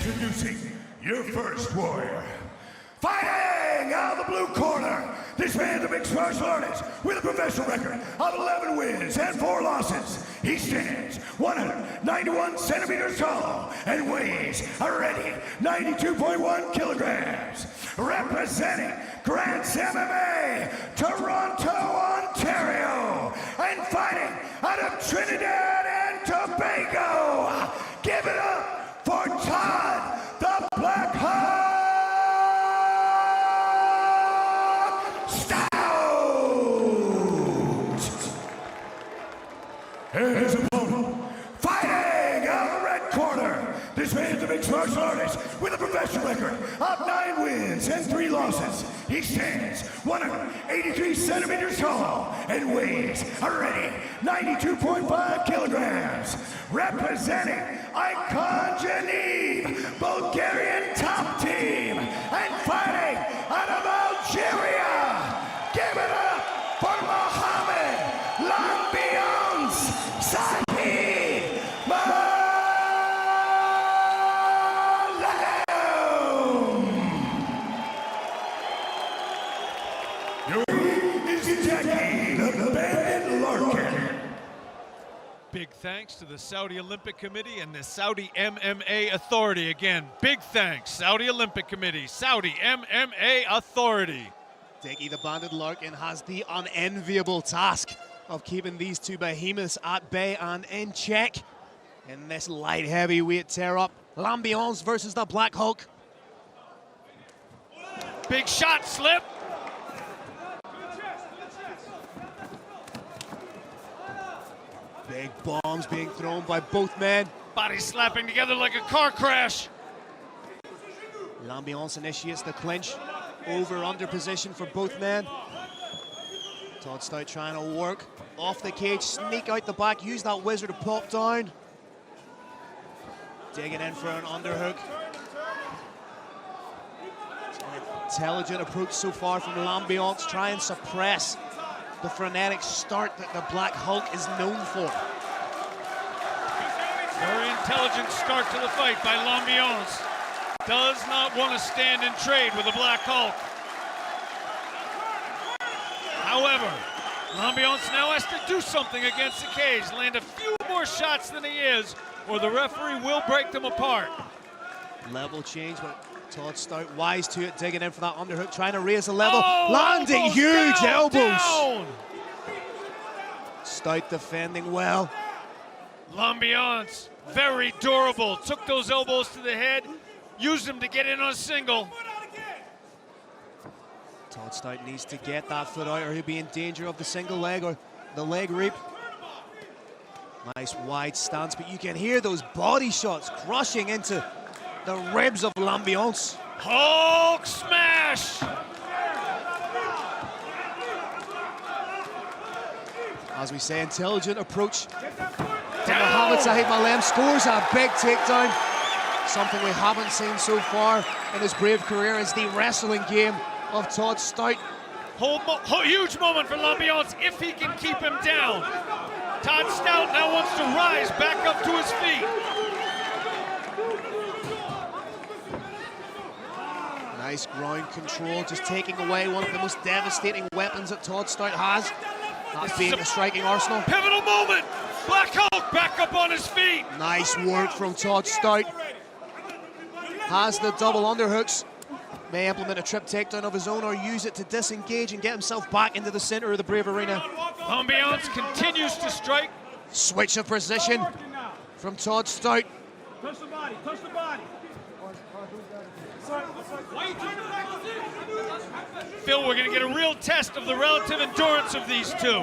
Introducing your first warrior. Fighting out of the blue corner, this man's a mixed martial artist with a professional record of 11 wins and 4 losses. He stands 191 centimeters tall and weighs already 92.1 kilograms. Representing Grants MMA, Toronto, Ontario, and fighting out of Trinidad and Tobago. Give it up for Todd the Black Hawk Stout! And his opponent, fighting out of the red corner, this man's a mixed martial artist with a professional record of 9 wins and 3 losses. He stands 183 centimeters tall and weighs already 92.5 kilograms. Representing Icon Genève, Bulgarian top team, and fighting out of Algeria. Give it up for Mohamed Lambiance Sahib Malaum. Your is Decky the Bandit Larkin. Big thanks to the Saudi Olympic Committee and the Saudi MMA Authority. Again, big thanks, Saudi Olympic Committee, Saudi MMA Authority. Decky the Bandit Larkin has the unenviable task of keeping these two behemoths at bay and in check in this light heavyweight tear-up. Lambiance versus the Black Hulk. Big shot slip. Big bombs being thrown by both men. Bodies slapping together like a car crash. Lambiance initiates the clinch. Over-under position for both men. Todd Stout trying to work off the cage, sneak out the back, use that whizzer to pop down. Digging in for an underhook. It's an intelligent approach so far from Lambiance. Try and suppress the frenetic start that the Black Hulk is known for. Very intelligent start to the fight by Lambiance. does not want to stand and trade with the Black Hulk. However, L'Ambiance now has to do something against the cage, land a few more shots than he is, or the referee will break them apart. Level change, but Todd Stout wise to it, digging in for that underhook, trying to raise the level, Oh, landing huge elbows. Down. Stout defending well. L'Ambiance, very durable, took those elbows to the head, used them to get in on a single. Todd Stout needs to get that foot out or he'll be in danger of the single leg or the leg reap. Nice wide stance, but you can hear those body shots crushing into the ribs of L'Ambiance. Hulk smash! As we say, intelligent approach from Mohamed Sahib Malem, scores a big takedown. Something we haven't seen so far in his brave career is the wrestling game of Todd Stout. Huge moment for L'Ambiance if he can keep him down. Todd Stout now wants to rise back up to his feet. Nice ground control, just taking away one of the most devastating weapons that Todd Stout has. That being the striking arsenal. Pivotal moment. Black Hulk back up on his feet. Nice work from Todd Stout. Has the double underhooks. May implement a trip takedown of his own or use it to disengage and get himself back into the center of the Brave Arena. L'Ambiance continues to strike. Switch of position from Todd Stout. Touch the body, touch the body. Phil, we're going to get a real test of the relative endurance of these two.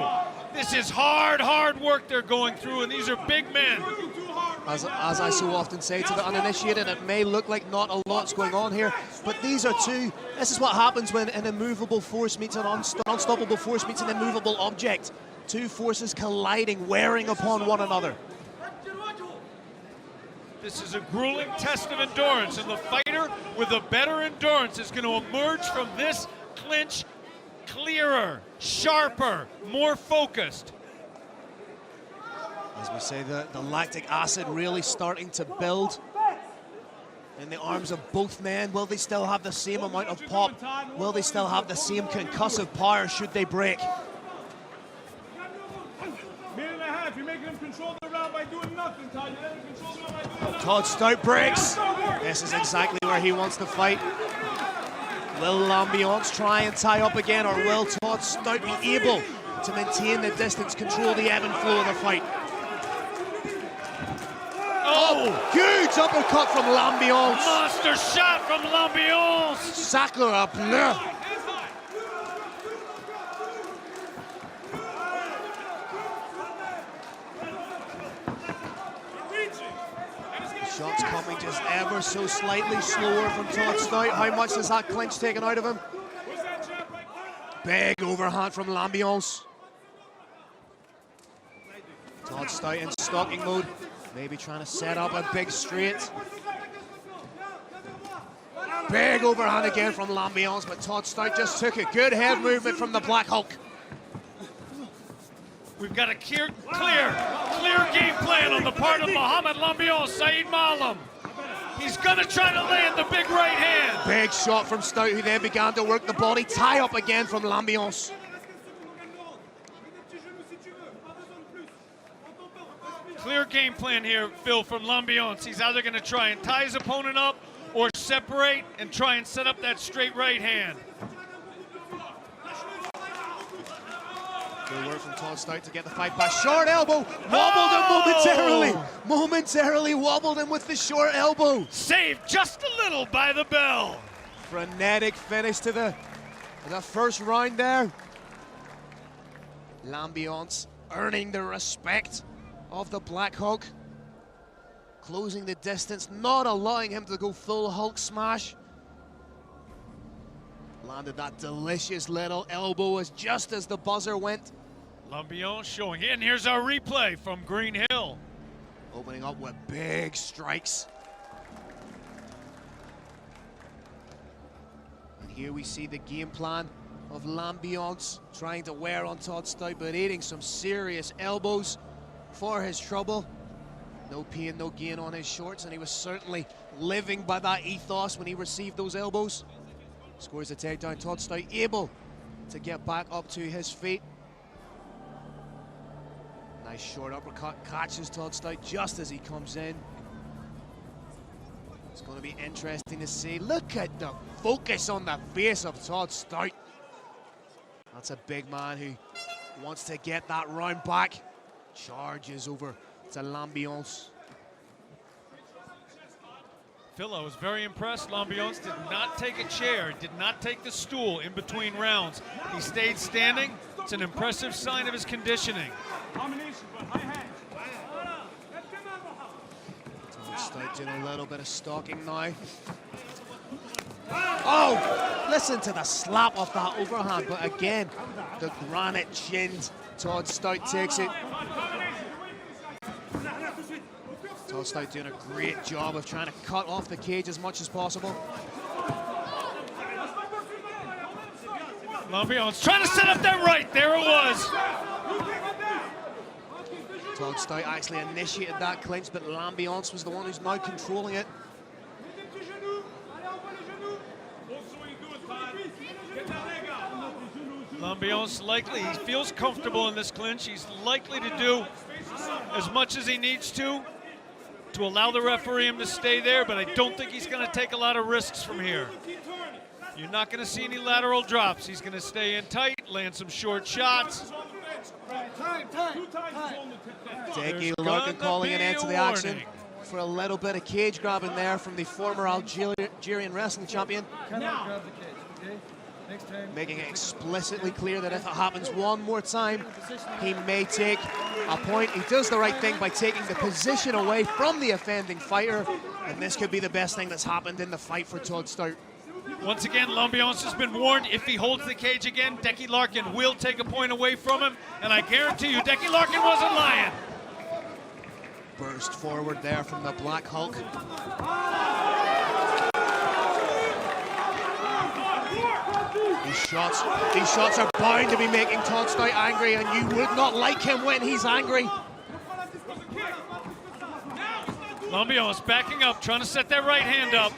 This is hard work they're going through, and these are big men. As I so often say to the uninitiated, it may look like not a lot's going on here, but these are two. This is what happens when an immovable force meets an unstoppable force meets an immovable object. Two forces colliding, wearing upon one another. This is a grueling test of endurance, and the fighter with the better endurance is going to emerge from this clinch clearer, sharper, more focused. As we say, the lactic acid really starting to build in the arms of both men. Will they still have the same amount of pop? Will they still have the same concussive power should they break? Minute and a half, you're making him control the round by doing nothing, Todd. You're letting him control the round by doing nothing. Todd Stout breaks. This is exactly where he wants to fight. Will L'Ambiance try and tie up again, or will Todd Stout be able to maintain the distance, control the ebb and flow of the fight? Oh, huge uppercut from L'Ambiance. Monster shot from L'Ambiance. Sacre bleu. Shots coming just ever so slightly slower from Todd Stout. How much is that clinch taken out of him? Big overhand from L'Ambiance. Todd Stout in stalking mode. Maybe trying to set up a big straight. Big overhand again from L'Ambiance, but Todd Stout just took it. Good head movement from the Black Hulk. We've got a clear game plan on the part of Mohamed L'Ambiance Saeed Malam. He's gonna try to land the big right hand. Big shot from Stout, who then began to work the body. Tie up again from L'Ambiance. Clear game plan here, Phil, from L'Ambiance. He's either gonna try and tie his opponent up or separate and try and set up that straight right hand. Good work from Todd Stout to get the fight back. Short elbow, wobbled him momentarily wobbled him with the short elbow. Saved just a little by the bell. Frenetic finish to the first round there. L'Ambiance earning the respect of the Black Hulk. Closing the distance, not allowing him to go full Hulk smash. Landed that delicious little elbow as just as the buzzer went. L'Ambiance showing it, and here's our replay from Green Hill. Opening up with big strikes. And here we see the game plan of L'Ambiance trying to wear on Todd Stout, but eating some serious elbows for his trouble. No pain, no gain on his shorts, and he was certainly living by that ethos when he received those elbows. Scores the takedown. Todd Stout able to get back up to his feet. Nice short uppercut, catches Todd Stout just as he comes in. It's going to be interesting to see. Look at the focus on the face of Todd Stout. That's a big man who wants to get that round back. Charges over to L'Ambiance. Phil, I was very impressed. L'Ambiance did not take a chair, did not take the stool in between rounds. He stayed standing. It's an impressive sign of his conditioning. Stout doing a little bit of stalking now. Oh, listen to the slap of that overhand, but again, the granite chinned Todd Stout takes it. Todd Stout doing a great job of trying to cut off the cage as much as possible. L'Ambiance trying to set up that right. There it was. Todd Stout actually initiated that clinch, but L'Ambiance was the one who's now controlling it. L'Ambiance likely, he feels comfortable in this clinch. He's likely to do as much as he needs to allow the referee to stay there, but I don't think he's going to take a lot of risks from here. You're not going to see any lateral drops. He's going to stay in tight, land some short shots. Decky Larkin calling an end to the action for a little bit of cage grabbing there from the former Algerian wrestling champion. Making it explicitly clear that if it happens one more time, he may take a point. He does the right thing by taking the position away from the offending fighter, and this could be the best thing that's happened in the fight for Todd Stout. Once again, L'Ambiance has been warned, if he holds the cage again, Decky Larkin will take a point away from him, and I guarantee you, Decky Larkin wasn't lying. Burst forward there from the Black Hulk. These shots are bound to be making Todd Stout angry, and you would not like him when he's angry. L'Ambiance backing up, trying to set that right hand up.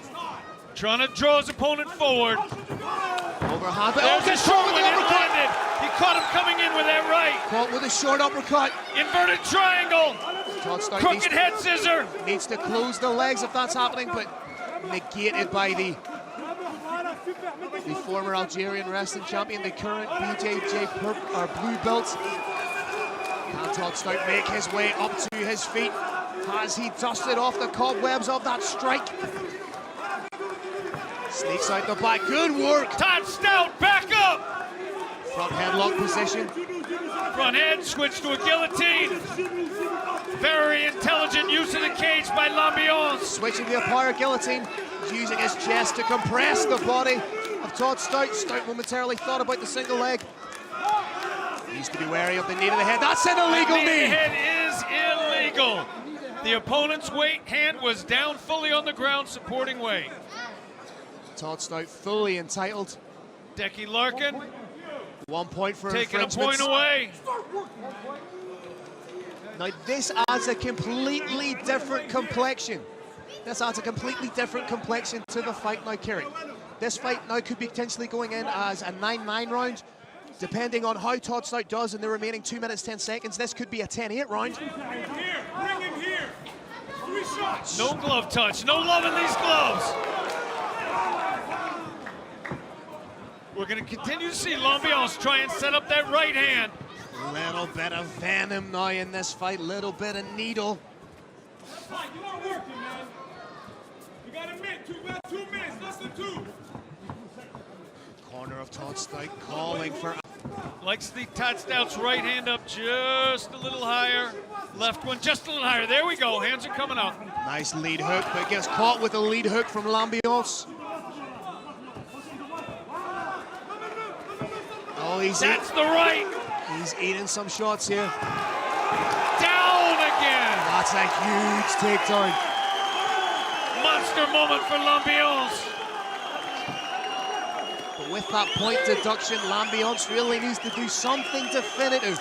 Trying to draw his opponent forward. Overhand. There's a short one in-handed. He caught him coming in with that right. Caught with a short uppercut. Inverted triangle. Crooked head scissor. Needs to close the legs if that's happening, but negated by the former Algerian wrestling champion, the current BJJ blue belt. Can Todd Stout make his way up to his feet? Has he dusted off the cobwebs of that strike? Sneaks out the back, good work. Todd Stout back up. Front headlock position. Front head, switch to a guillotine. Very intelligent use of the cage by L'Ambiance. Switching to a power guillotine, using his chest to compress the body of Todd Stout. Stout momentarily thought about the single leg. Needs to be wary of the knee to the head. That's an illegal knee. The head is illegal. The opponent's hand was down fully on the ground, supporting weight. Todd Stout fully entitled. Decky Larkin. 1 point for taking a point away. Now this adds a completely different complexion. This adds a completely different complexion to the fight now, Kerry. This fight now could be potentially going in as a 9-9 round. Depending on how Todd Stout does in the remaining 2 minutes, 10 seconds, this could be a 10-8 round. Bring him here. 3 shots. No glove touch. No love in these gloves. We're going to continue to see L'Ambiance try and set up that right hand. Little bit of venom now in this fight, little bit of needle. Mike, you are working, man. You got a minute, 2 minutes, less than 2. Corner of Todd Stout calling for... Likes the Todd Stout's right hand up just a little higher. Left one just a little higher. There we go, hands are coming out. Nice lead hook, but gets caught with a lead hook from L'Ambiance. Oh, that's the right. He's eating some shots here. Down again. That's a huge takedown. Monster moment for L'Ambiance. But with that point deduction, L'Ambiance really needs to do something definitive.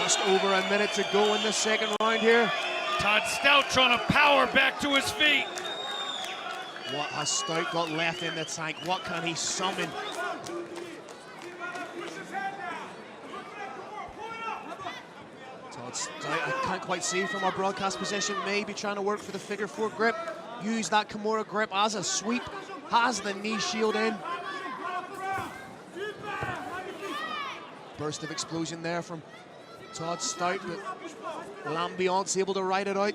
Just over a minute to go in the second round here. Todd Stout trying to power back to his feet. What has Stout got left in the tank? What can he summon? Todd Stout, I can't quite see from our broadcast position, maybe trying to work for the figure four grip. Use that Kimura grip as a sweep. Has the knee shield in. Burst of explosion there from Todd Stout, but L'Ambiance able to ride it out.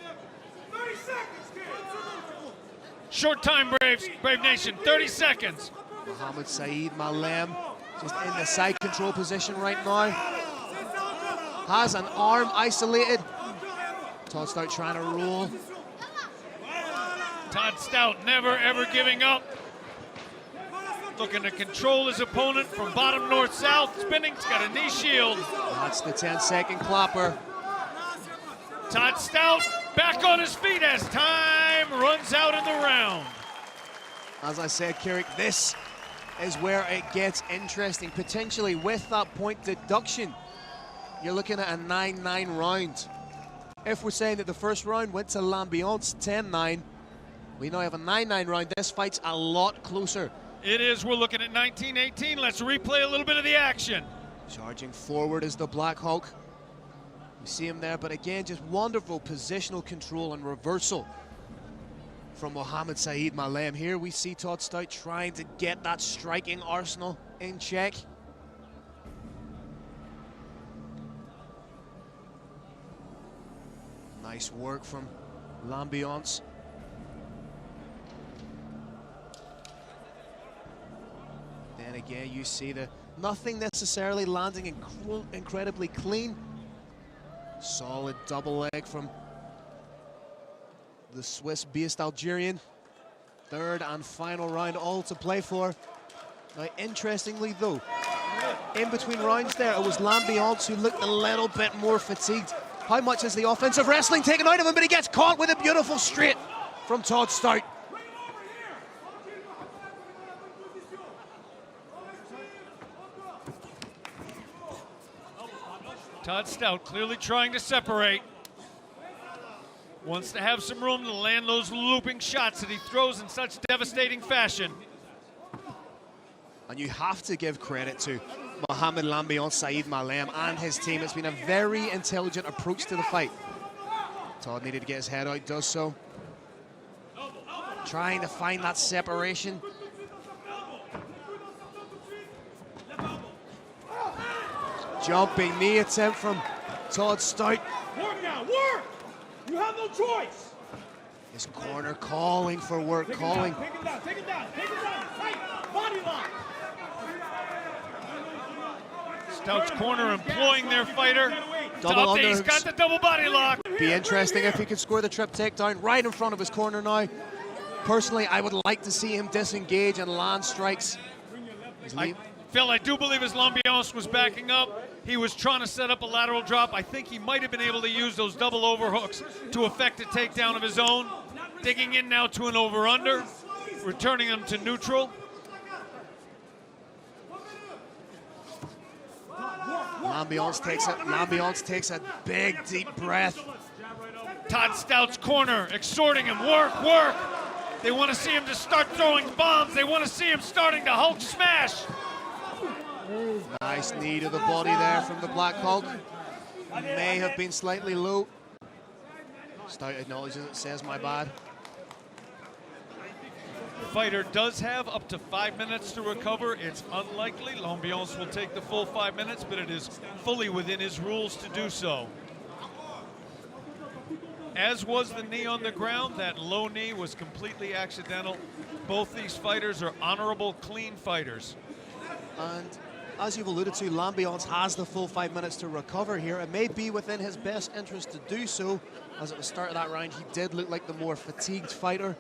Short time, Brave Nation, 30 seconds. Mohammed Saeed Malem just in the side control position right now. Has an arm isolated. Todd Stout trying to roll. Todd Stout never ever giving up. Looking to control his opponent from bottom north-south. Spinning, he's got a knee shield. That's the 10-second clapper. Todd Stout back on his feet as time runs out in the round. As I said, Kirik, this is where it gets interesting. Potentially with that point deduction, you're looking at a 9-9 round. If we're saying that the first round went to L'Ambiance 10-9, we now have a 9-9 round. This fight's a lot closer. It is. We're looking at 19-18. Let's replay a little bit of the action. Charging forward is the Black Hawk. You see him there, but again, just wonderful positional control and reversal from Mohammed Saeed Malem. Here we see Todd Stout trying to get that striking arsenal in check. Nice work from L'Ambiance. Then again, you see the nothing necessarily landing incredibly clean. Solid double leg from the Swiss-based Algerian. Third and final round, all to play for. Now, interestingly though, in between rounds there, it was L'Ambiance who looked a little bit more fatigued. How much is the offensive wrestling taken out of him? But he gets caught with a beautiful straight from Todd Stout. Todd Stout clearly trying to separate. Wants to have some room to land those looping shots that he throws in such devastating fashion. And you have to give credit to Mohammed L'Ambiance Saeed Malem and his team. It's been a very intelligent approach to the fight. Todd needed to get his head out, does so. Trying to find that separation. Jumping knee attempt from Todd Stout. Work now, work! You have no choice! His corner calling for work, calling. Take it down, take it down, take it down, tight, body lock! Stout's corner employing their fighter. Double under. He's got the double body lock. Be interesting if he could score the trip takedown right in front of his corner now. Personally, I would like to see him disengage and land strikes. Phil, I do believe as L'Ambiance was backing up, he was trying to set up a lateral drop. I think he might have been able to use those double overhooks to effect a takedown of his own. Digging in now to an over-under, returning him to neutral. L'Ambiance takes a big, deep breath. Todd Stout's corner exhorting him, work, work. They want to see him to start throwing bombs. They want to see him starting to Hulk smash. Nice knee to the body there from the Black Hawk. May have been slightly low. Stout acknowledges it, says my bad. The fighter does have up to 5 minutes to recover. It's unlikely L'Ambiance will take the full 5 minutes, but it is fully within his rules to do so. As was the knee on the ground, that low knee was completely accidental. Both these fighters are honorable, clean fighters. And as you've alluded to, L'Ambiance has the full 5 minutes to recover here. It may be within his best interest to do so, as at the start of that round, he did look like the more fatigued fighter.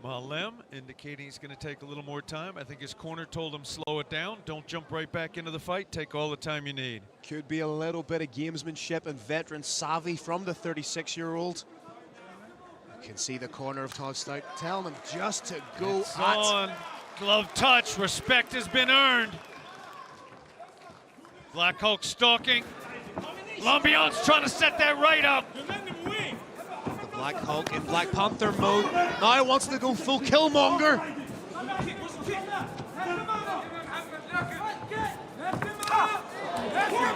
Malem indicating he's going to take a little more time. I think his corner told him slow it down. Don't jump right back into the fight. Take all the time you need. Could be a little bit of gamesmanship and veteran savvy from the 36-year-old. You can see the corner of Todd Stout telling him just to go It's on. Glove touch, respect has been earned. Black Hulk stalking. Lambiance trying to set that right up. The Black Hulk in Black Panther mode. Now wants to go full Killmonger.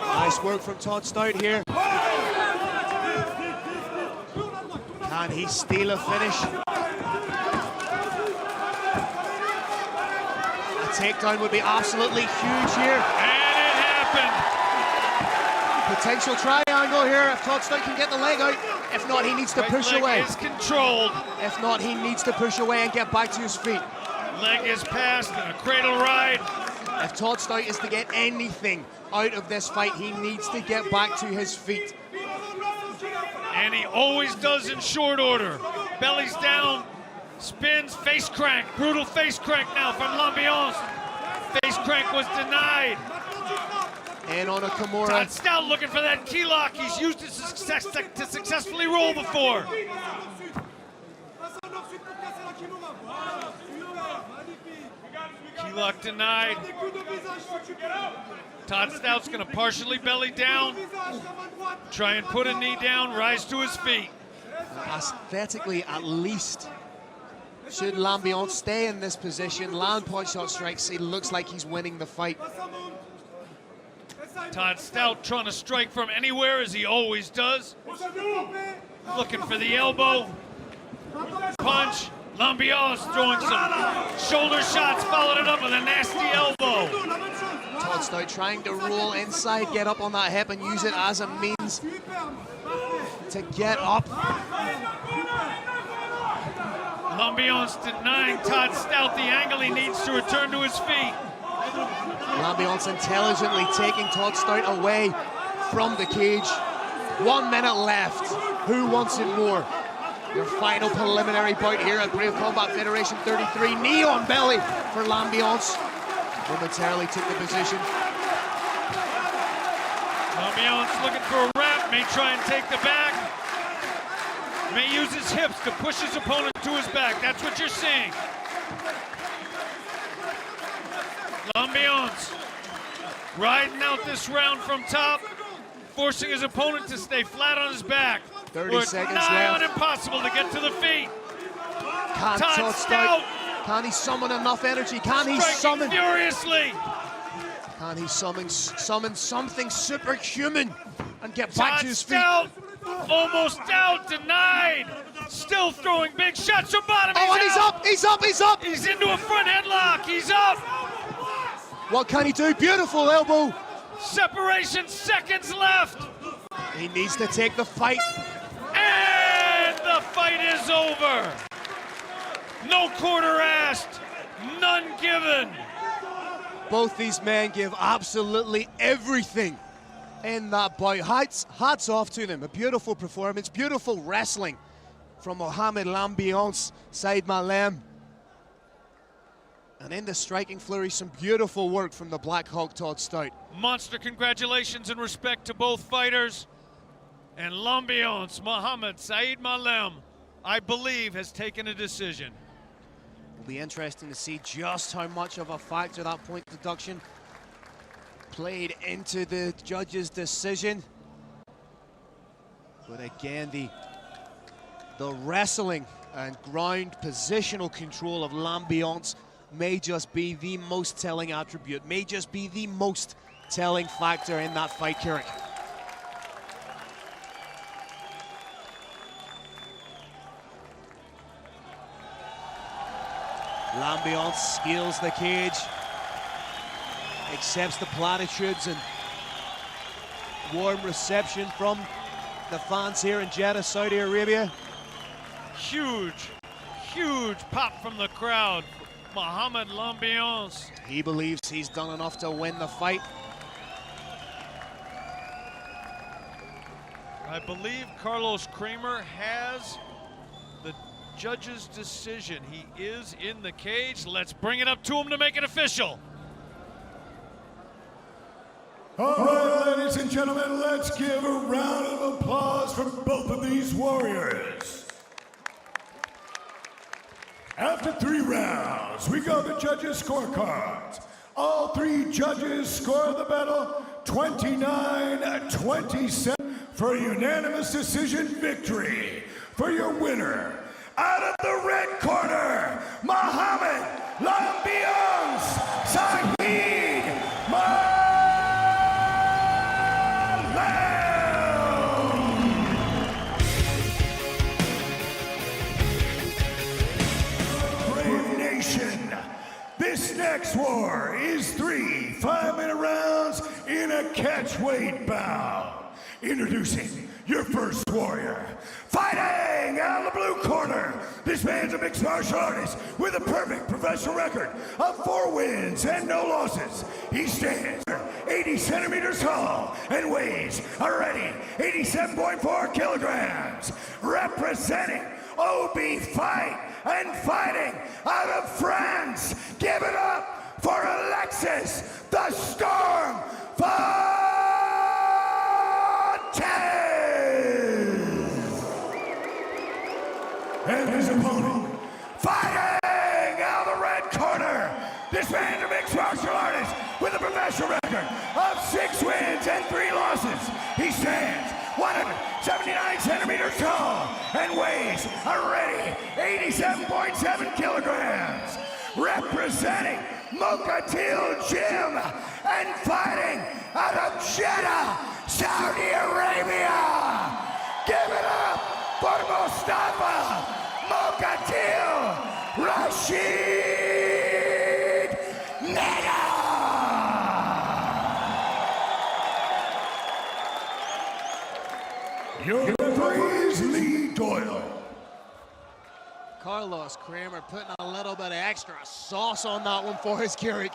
Nice work from Todd Stout here. Can he steal a finish? A takedown would be absolutely huge here. And it happened. Potential triangle here if Todd Stout can get the leg out. If not, he needs to push leg away. is controlled. If not, he needs to push away and get back to his feet. Leg is passed and a cradle ride. If Todd Stout is to get anything out of this fight, he needs to get back to his feet. And he always does in short order. Belly's down, spins, face crank. Brutal face crank now from Lambiance. Face crank was denied. And on a Kimura. Todd Stout looking for that key lock. He's used it to successfully roll before. Key lock denied. Todd Stout's going to partially belly down. Try and put a knee down, rise to his feet. Aesthetically, at least, should Lambiance stay in this position, land pot shot strikes, he looks like he's winning the fight. Todd Stout trying to strike from anywhere, as he always does. Looking for the elbow. Punch. Lambiance throwing some shoulder shots, followed it up with a nasty elbow. Todd Stout trying to roll inside, get up on that hip and use it as a means to get up. Lambiance denying Todd Stout the angle he needs to return to his feet. Lambiance intelligently taking Todd Stout away from the cage. 1 minute left. Who wants it more? Your final preliminary bout here at Brave Combat Federation 33. Knee on belly for Lambiance. Momentarily took the position. Lambiance looking for a wrap, may try and take the back. May use his hips to push his opponent to his back. That's what you're seeing. Lambiance riding out this round from top, forcing his opponent to stay flat on his back. 30 seconds nigh on left. impossible to get to the feet. Can Todd Stout, can he summon enough energy? Can he summon furiously? Can he summon something superhuman and get back to his feet? Stout, almost out, denied. Still throwing big shots from bottom. Oh, and he's up, he's up, he's up. He's into a front headlock, he's up. What can he do? Beautiful elbow. Separation, seconds left. He needs to take the fight. And the fight is over. No quarter asked, none given. Both these men give absolutely everything in that bout. Hats off to them. A beautiful performance, beautiful wrestling from Mohamed Lambiance, Said Malem. And in the striking flurry, some beautiful work from the Black Hulk, Todd Stout. Monster congratulations and respect to both fighters. And Lambiance, Mohamed Said Malem, I believe, has taken a decision. It'll be interesting to see just how much of a factor that point deduction played into the judge's decision. But again, the wrestling and ground positional control of Lambiance may just be the most telling attribute, may just be the most telling factor in that fight, Kirik. Lambiance scales the cage, accepts the platitudes and warm reception from the fans here in Jeddah, Saudi Arabia. Huge, huge pop from the crowd. Mohamed Lambiance. He believes he's done enough to win the fight. I believe Carlos Kramer has the judge's decision. He is in the cage. Let's bring it up to him to make it official. All right, ladies and gentlemen, let's give a round of applause for both of these warriors. After 3 rounds, we go to judges' scorecards. All 3 judges score the battle 29-27 for a unanimous decision victory. For your winner, out of the red corner, Mohammed Lambiance Sahid Brave Nation, this next war is 3 5-minute rounds in a catchweight bout. Introducing your first warrior, fighting out of the blue corner. This man's a mixed martial artist with a perfect professional record of 4 wins and no losses. He stands 80 centimeters tall and weighs already 87.4 kilograms. Representing OB Fight and fighting out of France. Give it up for Alexis the Storm and his opponent, fighting out of the red corner. This man's a mixed martial artist with a professional record of 6 wins and 3 losses. He stands 179 centimeters tall and weighs already 87.7 kilograms. Representing Mokatil Gym and fighting out of Jeddah, Saudi Arabia. Give it up for Mustafa Mokatil Rashid Neda. Your referee is Lee Doyle. Carlos Kramer putting a little bit of extra sauce on that one for his Keurig.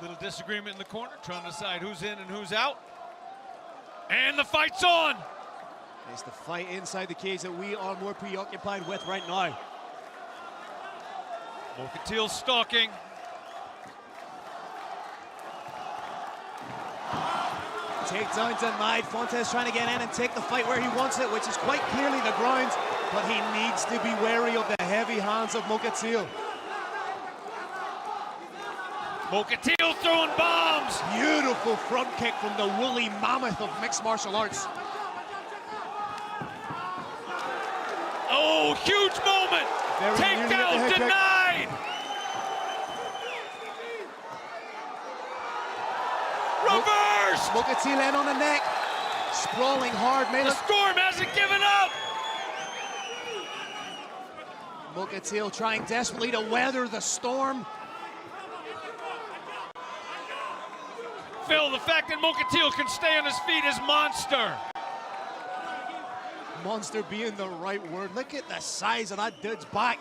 Little disagreement in the corner, trying to decide who's in and who's out. And the fight's on! It's the fight inside the cage that we are more preoccupied with right now. Mokatil stalking. Takedown denied. Fontes trying to get in and take the fight where he wants it, which is quite clearly the ground, but he needs to be wary of the heavy hands of Mokatil. Mokatil throwing bombs! Beautiful front kick from the woolly mammoth of mixed martial arts. Oh, huge moment! Takedown denied! Reverse! Mokatil in on the neck. Sprawling hard. The Storm hasn't given up! Mokatil trying desperately to weather the storm. Phil, the fact that Mokatil can stay on his feet is monster. Monster being the right word. Look at the size of that dude's back.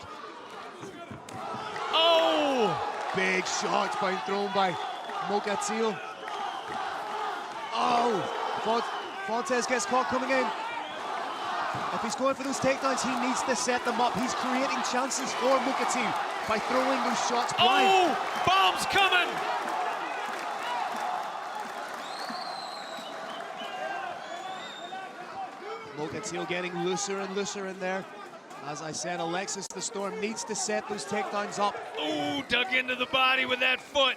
Oh! Big shots being thrown by Mokatil. Oh! Fontes gets caught coming in. If he's going for those takedowns, he needs to set them up. He's creating chances for Mokatil by throwing those shots blind. Oh! Bombs coming! Mokatil getting looser and looser in there. As I said, Alexis the Storm needs to set those takedowns up. Ooh, dug into the body with that foot.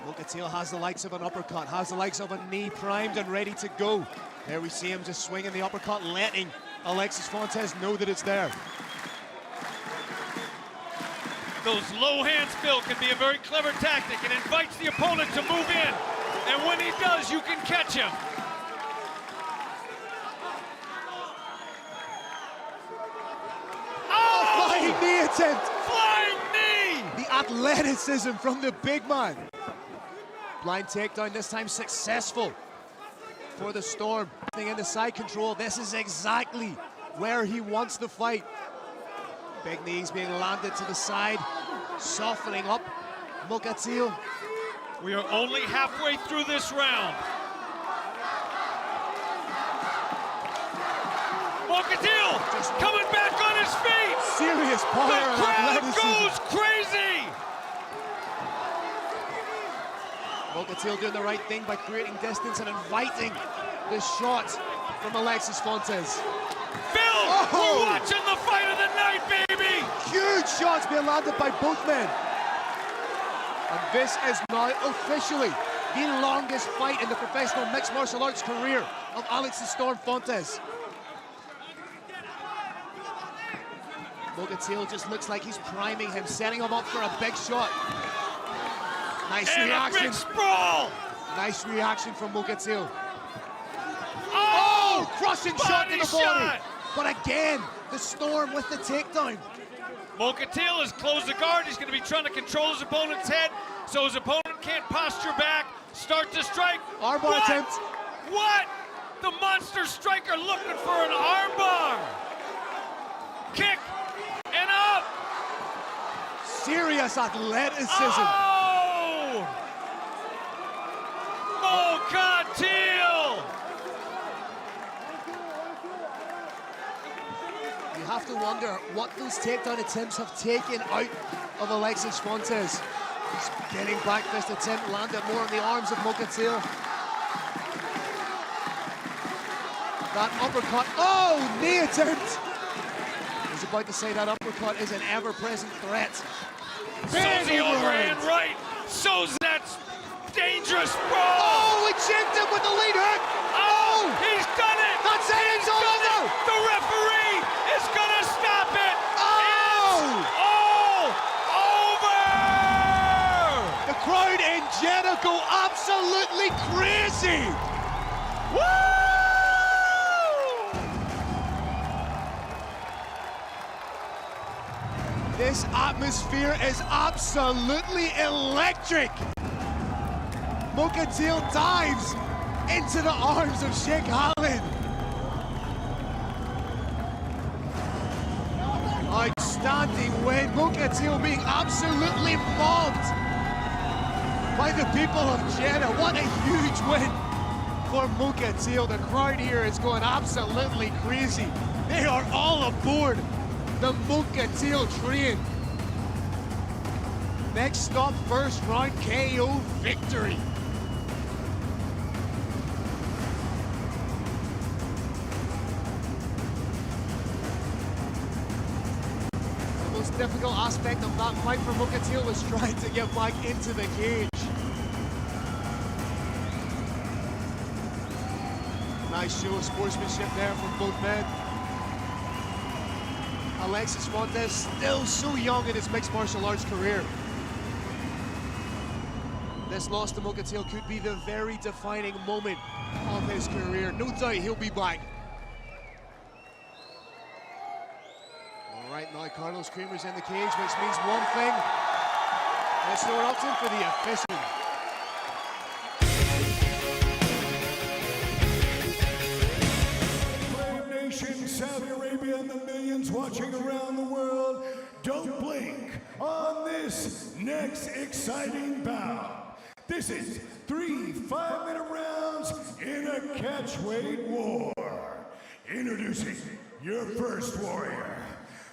Mokatil has the likes of an uppercut, has the likes of a knee primed and ready to go. There we see him just swinging the uppercut, letting Alexis Fontes know that it's there. Those low hands, Phil, can be a very clever tactic. It invites the opponent to move in. And when he does, you can catch him. Oh! Flying knee attempt! Flying knee! The athleticism from the big man. Blind takedown, this time successful for the Storm. In the side control, this is exactly where he wants the fight. Big knees being landed to the side, softening up Mokatil. We are only halfway through this round. Mokatil coming back on his feet. Serious power The and crowd athleticism. goes crazy. Mokatil doing the right thing by creating distance and inviting the shot from Alexis Fontes. Phil, we're watching the fight of the night, baby! Huge shots being landed by both men. And this is now officially the longest fight in the professional mixed martial arts career of Alexis Storm Fontes. Mogatil just looks like he's priming him, setting him up for a big shot. Nice And reaction. a big sprawl! Nice reaction from Mogatil. Oh! Crushing shot to Body the body. shot! But again, the Storm with the takedown. Mogatil has closed the guard. He's going to be trying to control his opponent's head so his opponent can't posture back, start to strike. Armbar attempt. What? The monster striker looking for an armbar. Kick and up. Serious athleticism. Oh! Mogatil! You have to wonder what those takedown attempts have taken out of Alexis Fontes. Spinning back fist attempt landed more in the arms of Mogatil. That uppercut, oh, knee attempt. I was about to say that uppercut is an ever-present threat. So's the overhand right. So's that dangerous sprawl. Oh, he chipped him with the lead hook. Oh, he's done it. That's it, it's over. The referee is gonna stop it. Oh! It's all over. The crowd in Jeddah go absolutely crazy. Woo! This atmosphere is absolutely electric. Mogatil dives into the arms of Sheikh Khalid. Outstanding win. Mogatil being absolutely mobbed by the people of Jeddah. What a huge win for Mogatil. The crowd here is going absolutely crazy. They are all aboard the Mogatil train. Next stop, first round KO victory. The most difficult aspect of that fight for Mogatil was trying to get back into the cage. Nice show of sportsmanship there from both men. Alexis Fontes still so young in his mixed martial arts career. This loss to Mogatil could be the very defining moment of his career. No doubt he'll be back. All right, now Carlos Creamer's in the cage, which means one thing. Let's throw it up to him for the official. Saudi Arabia and the millions watching around the world, don't blink on this next exciting bout. This is 3 5-minute rounds in a catchweight war. Introducing your first warrior.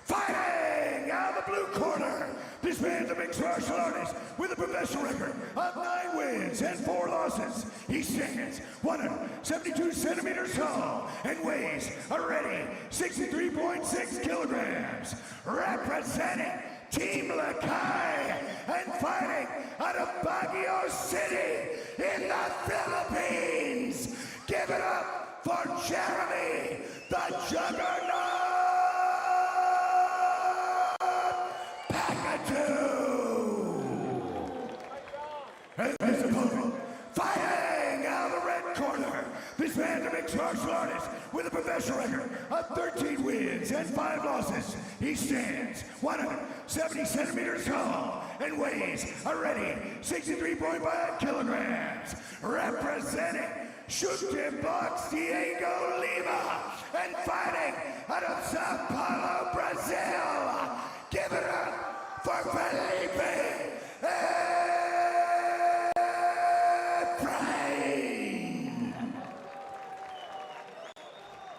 Fighting out of the blue corner, this man's a mixed martial artist with a professional record of 9 wins and 4 losses. He stands 172 centimeters tall and weighs a ready 63.6 kilograms. Representing Team Lakai and fighting out of Baguio City in the Philippines. Give it up for Jeremy, the Juggernaut! And his opponent, fighting out of the red corner, this man's a mixed martial artist with a professional record of 13 wins and 5 losses. He stands 170 centimeters tall and weighs a ready 63.5 kilograms. Representing Shooting Box Diego Lima and fighting out of Sao Paulo, Brazil. Give it up for Felipe.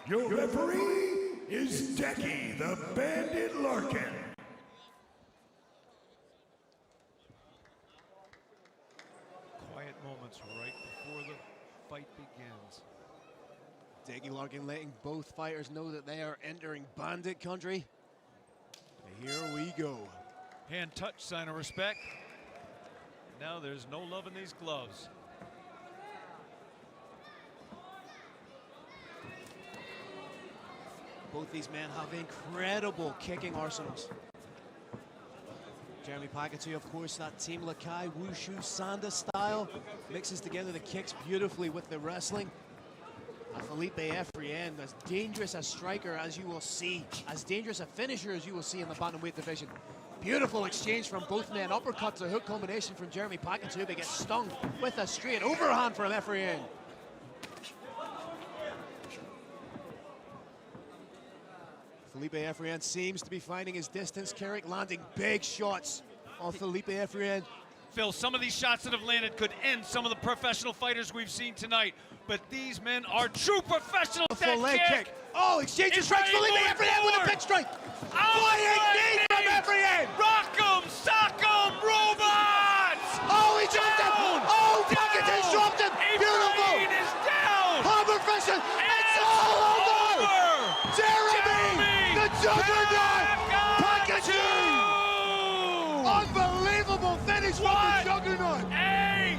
Your referee is Decky, the Bandit Larkin. Quiet moments right before the fight begins. Dickie Larkin letting both fighters know that they are entering bandit country. Here we go. Hand touch, sign of respect. Now there's no love in these gloves. Both these men have incredible kicking arsenals. Jeremy Pakatu, of course, that Team Lakai Wushu Sanda style, mixes together the kicks beautifully with the wrestling. And Felipe Efrien, as dangerous a striker as you will see, as dangerous a finisher as you will see in the bantamweight division. Beautiful exchange from both men. Uppercut to hook combination from Jeremy Pakatu, but gets stung with a straight overhand from Efrien. Felipe Efrien seems to be finding his distance. Carrick landing big shots on Felipe Efrien. Phil, some of these shots that have landed could end some of the professional fighters we've seen tonight, but these men are true professionals. Full leg kick. Oh, exchanges strikes. Felipe Efrien with a big strike. Flying knee from Efrien. Rock'em, sock'em, robots. Oh, he dropped him. Oh, Pakatu dropped him. Beautiful. Efrien is down. Harbor Fisher. It's all over. Jeremy, the juggernaut. Pakatu. Unbelievable finish from the juggernaut. A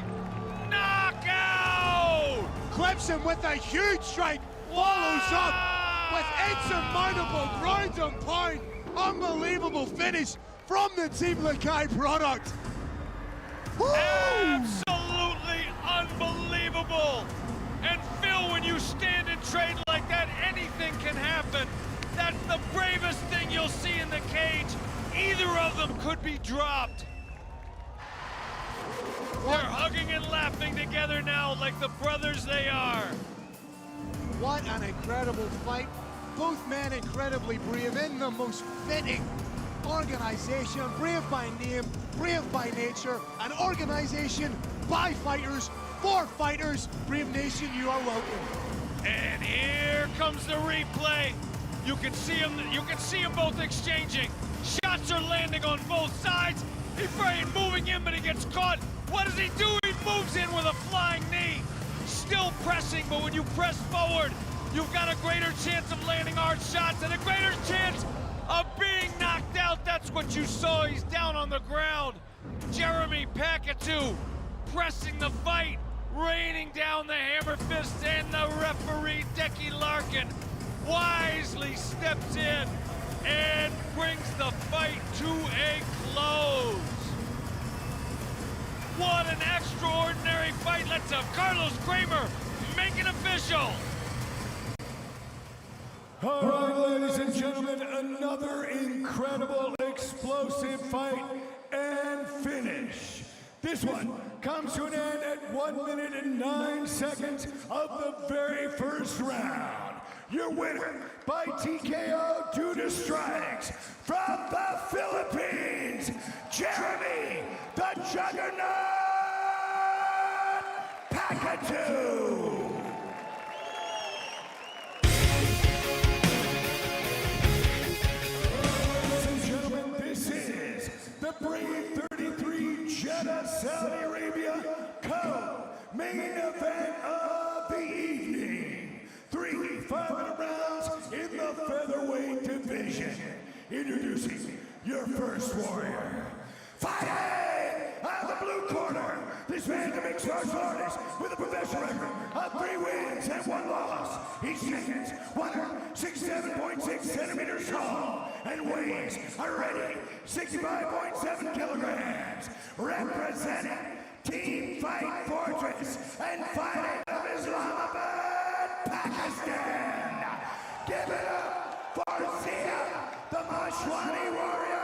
knockout. Clips him with a huge strike. Follows up with insurmountable ground and pound. Unbelievable finish from the Team Lakai product. Woo! Absolutely unbelievable. And Phil, when you stand and trade like that, anything can happen. That's the bravest thing you'll see in the cage. Either of them could be dropped. They're hugging and laughing together now like the brothers they are. What an incredible fight. Both men incredibly brave in the most fitting organization. Brave by name, brave by nature. An organization by fighters, for fighters. Brave Nation, you are welcome. And here comes the replay. You can see them both exchanging. Shots are landing on both sides. Efrien moving in, but he gets caught. What does he do? He moves in with a flying knee. Still pressing, but when you press forward, you've got a greater chance of landing hard shots and a greater chance of being knocked out. That's what you saw. He's down on the ground. Jeremy Pakatu pressing the fight, raining down the hammer fist, and the referee, Dickie Larkin, wisely steps in and brings the fight to a close. What an extraordinary fight. Let's have Carlos Kramer make it official. All right, ladies and gentlemen, another incredible, explosive fight and finish. This one comes to an end at 1 minute and 9 seconds of the very first round. Your winner by TKO due to strikes from the Philippines, Jeremy the Juggernaut Pakatu. Ladies and gentlemen, this is the Brave 33 Jeddah, Saudi Arabia co-main event of the evening. 3 5-minute rounds in the featherweight division. Introducing your first warrior. Fighting out of the blue corner, this man is a mixed martial artist with a professional record of 3 wins and 1 loss. He stands 167.6 centimeters tall and weighs already 65.7 kilograms. Representing Team Fight Fortress and fighting out of Islamabad, Pakistan. Give it up for Zia, the Mashwani warrior.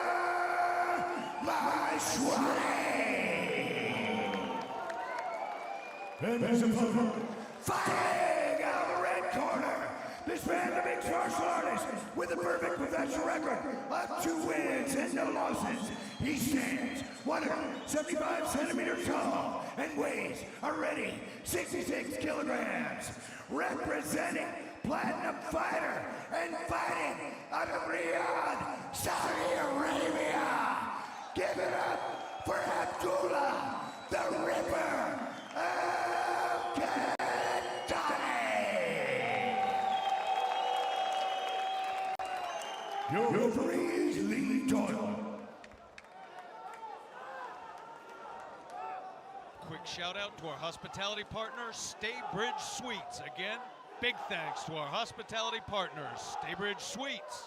And his opponent, fighting out of the red corner, this man, the mixed martial artist with a perfect professional record of 2 wins and no losses. He stands 175 centimeters tall and weighs already 66 kilograms. Representing Platinum Fighter and fighting out of Riyadh, Saudi Arabia. Give it up for Abdullah, the Ripper of Kentucky. Your referee is Lee Doyle. Quick shout out to our hospitality partner, Staybridge Suites. Again, big thanks to our hospitality partners, Staybridge Suites.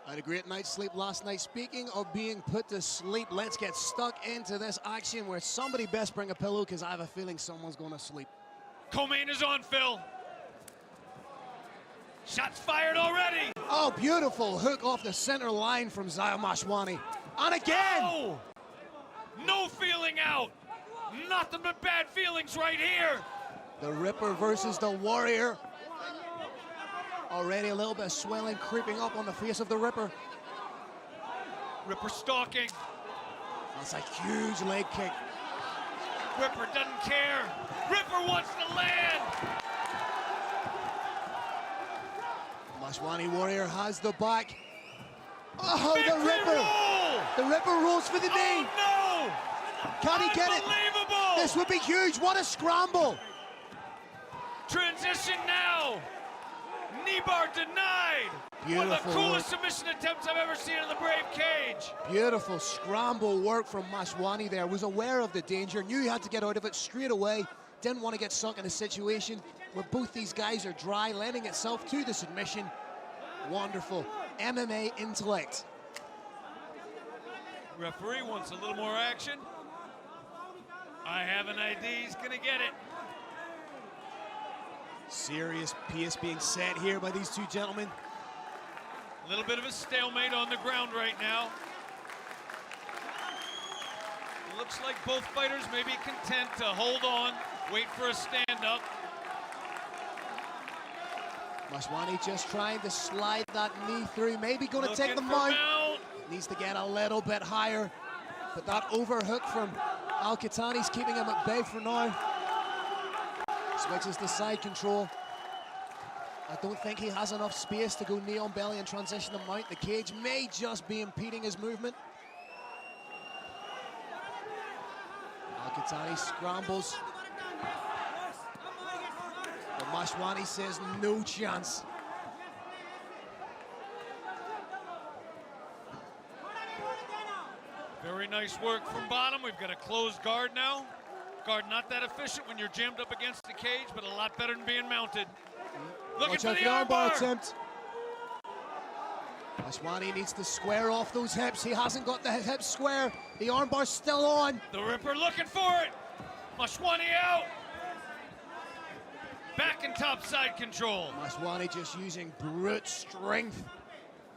I had a great night's sleep last night. Speaking of being put to sleep, let's get stuck into this action where somebody best bring a pillow because I have a feeling someone's going to sleep. Co-main is on, Phil. Shots fired already. Oh, beautiful hook off the center line from Zaya Mashwani. And again! Oh, no feeling out. Nothing but bad feelings right here. The Ripper versus the Warrior. Already a little bit of swelling creeping up on the face of the Ripper. Ripper stalking. That's a huge leg kick. Ripper doesn't care. Ripper wants to land. Mashwani Warrior has the back. Oh, Victory the Ripper! roll! The Ripper rolls for the knee. Oh, no! Can he get it? Unbelievable! This would be huge. What a scramble. Transition now. Knee bar denied. One of Beautiful the coolest work. submission attempts I've ever seen in the Brave cage. Beautiful scramble work from Mashwani there. Was aware of the danger, knew he had to get out of it straight away. Didn't want to get sunk in a situation where both these guys are dry, lending itself to the submission. Wonderful MMA intellect. Referee wants a little more action. I have an idea he's gonna get it. Serious pace being set here by these two gentlemen. A little bit of a stalemate on the ground right now. Looks like both fighters may be content to hold on, wait for a stand-up. Mashwani just trying to slide that knee through. Maybe going to take the Looking for mount. mount. Needs to get a little bit higher. But that overhook from Al-Qatani's keeping him at bay for now. Switches to side control. I don't think he has enough space to go knee on belly and transition the mount. The cage may just be impeding his movement. Al-Qatani scrambles. But Mashwani says no chance. Very nice work from bottom. We've got a closed guard now. Guard not that efficient when you're jammed up against the cage, but a lot better than being mounted. Looking Watch for out the for the armbar armbar. attempt. Mashwani needs to square off those hips. He hasn't got the hips square. The armbar's still on. The Ripper looking for it. Mashwani out. Back and top side control. Mashwani just using brute strength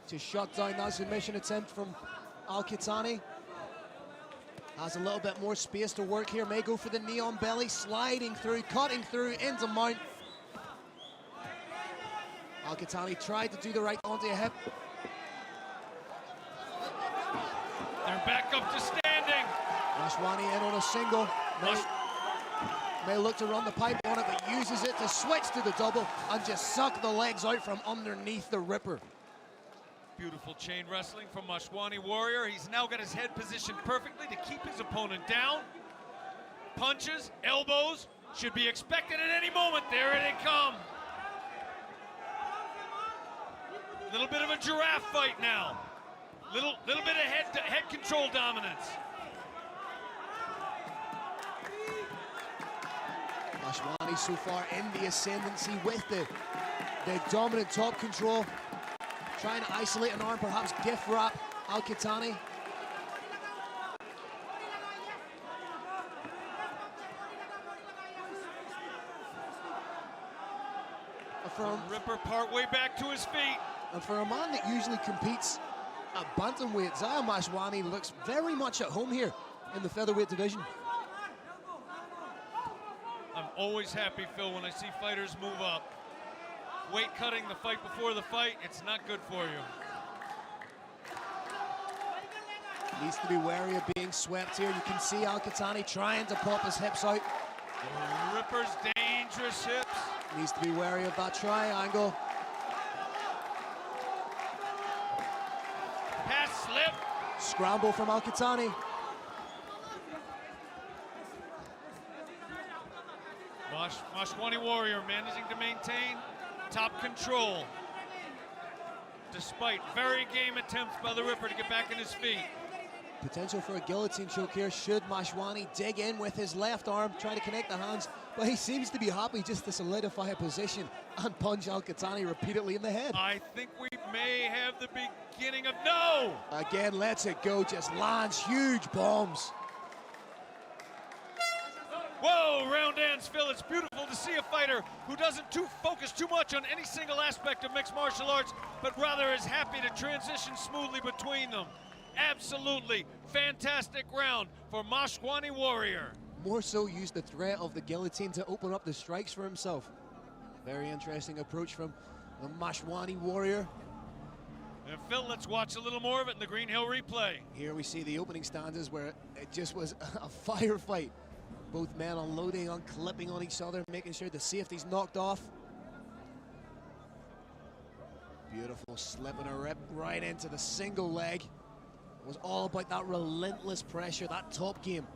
to shut down that submission attempt from Al-Qatani. Has a little bit more space to work here. May go for the knee on belly, sliding through, cutting through into mount. Al-Qatani tried to do the right onto a hip. They're back up to standing. Mashwani in on a single. May look to run the pipe on it, but uses it to switch to the double and just suck the legs out from underneath the Ripper. Beautiful chain wrestling from Mashwani Warrior. He's now got his head positioned perfectly to keep his opponent down. Punches, elbows, should be expected at any moment. There they come. Little bit of a giraffe fight now. Little bit of head control dominance. Mashwani so far in the ascendancy with the dominant top control. Trying to isolate an arm, perhaps gift wrap Al-Qatani. Ripper part way back to his feet. And for a man that usually competes at bantamweight, Zaya Mashwani looks very much at home here in the featherweight division. I'm always happy, Phil, when I see fighters move up. Weight cutting the fight before the fight, it's not good for you. Needs to be wary of being swept here. You can see Al-Qatani trying to pop his hips out. Ripper's dangerous hips. Needs to be wary of that triangle. Pass slip. Scramble from Al-Qatani. Mashwani Warrior managing to maintain top control. despite very game attempts by the Ripper to get back in his feet. Potential for a guillotine choke here should Mashwani dig in with his left arm, try to connect the hands, but he seems to be happy just to solidify a position and punch Al-Qahtani repeatedly in the head. I think we may have the beginning of no! Again, lets it go, just lands huge bombs. Whoa, round ends, Phil. It's beautiful to see a fighter who doesn't focus too much on any single aspect of mixed martial arts, but rather is happy to transition smoothly between them. Absolutely fantastic round for Mashwani Warrior. More so used the threat of the guillotine to open up the strikes for himself. Very interesting approach from the Mashwani Warrior. And Phil, let's watch a little more of it in the Green Hill replay. Here we see the opening stanzas where it just was a firefight. Both men unloading, unclipping on each other, making sure the safety's knocked off. Beautiful slip and a rip right into the single leg. It was all about that relentless pressure, that top game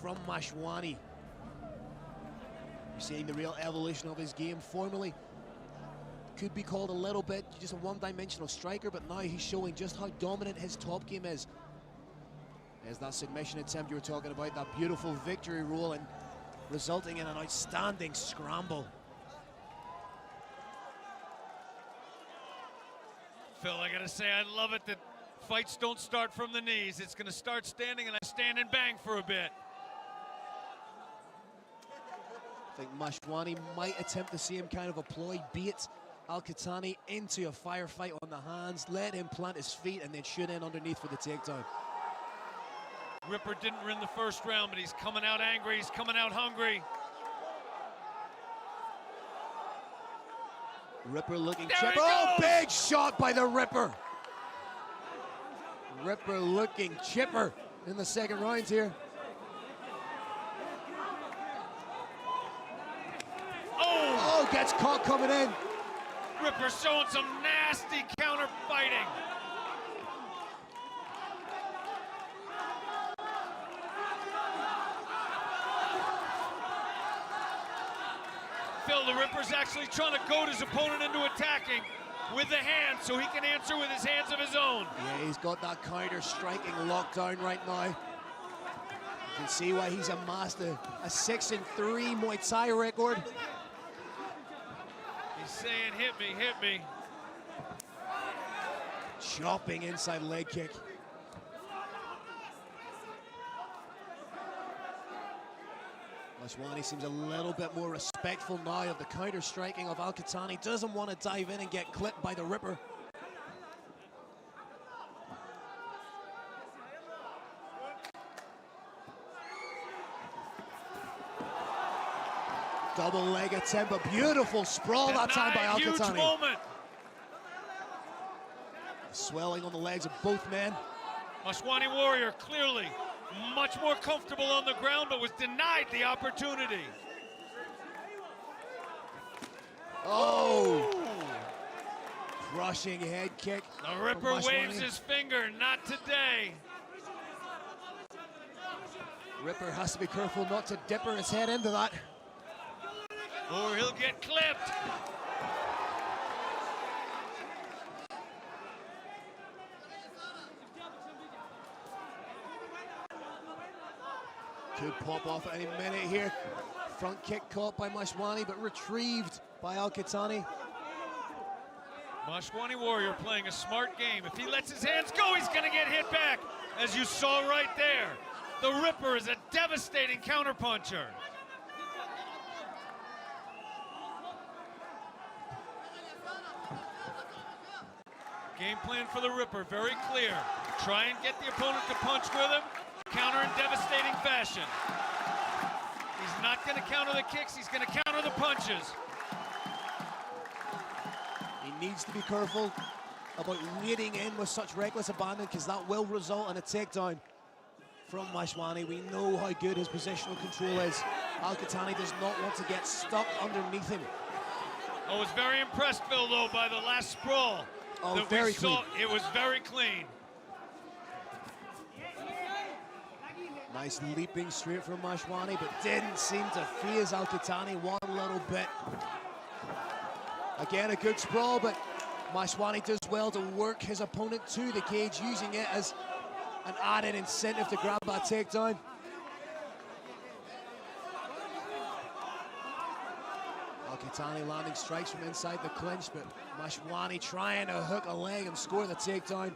from Mashwani. You're seeing the real evolution of his game. Formerly, could be called a little bit just a one-dimensional striker, but now he's showing just how dominant his top game is. There's that submission attempt you were talking about, that beautiful victory roll, and resulting in an outstanding scramble. Phil, I gotta say, I love it that fights don't start from the knees. It's gonna start standing, and I stand and bang for a bit. I think Mashwani might attempt the same kind of a ploy, beat Al-Qahtani into a firefight on the hands, let him plant his feet, and then shoot in underneath for the takedown. Ripper didn't win the first round, but he's coming out angry, he's coming out hungry. Ripper looking There chipper. he Oh, goes! big shot by the Ripper. Ripper looking chipper in the second round here. Oh! Oh, gets caught coming in. Ripper showing some nasty counter fighting. Phil, the Ripper's actually trying to goad his opponent into attacking with the hands so he can answer with his hands of his own. Yeah, he's got that counter striking lockdown right now. You can see why he's amassed a 6-3 Muay Thai record. He's saying, hit me, hit me. Chopping inside leg kick. Mashwani seems a little bit more respectful now of the counter striking of Al-Qahtani. Doesn't want to dive in and get clipped by the Ripper. Double leg attempt, a beautiful sprawl that time by Huge Al-Qahtani. moment. Swelling on the legs of both men. Mashwani Warrior clearly much more comfortable on the ground, but was denied the opportunity. Oh! Crushing head kick. The Ripper from waves Mashwani. his finger, not today. Ripper has to be careful not to dipper his head into that. Or he'll get clipped. Could pop off at any minute here. Front kick caught by Mashwani, but retrieved by Al-Qahtani. Mashwani Warrior playing a smart game. If he lets his hands go, he's gonna get hit back, as you saw right there. The Ripper is a devastating counterpuncher. Game plan for the Ripper, very clear. Try and get the opponent to punch with him, counter in devastating fashion. He's not gonna counter the kicks, he's gonna counter the punches. He needs to be careful about leading in with such reckless abandon, because that will result in a takedown from Mashwani. We know how good his positional control is. Al-Qahtani does not want to get stuck underneath him. I was very impressed, Phil, though, by the last sprawl. Oh, that very we saw. clean. It was very clean. Nice leaping straight from Mashwani, but didn't seem to faze Al-Qahtani one little bit. Again, a good sprawl, but Mashwani does well to work his opponent to the cage, using it as an added incentive to grab that takedown. Al-Qatani landing strikes from inside the clinch, but Mashwani trying to hook a leg and score the takedown.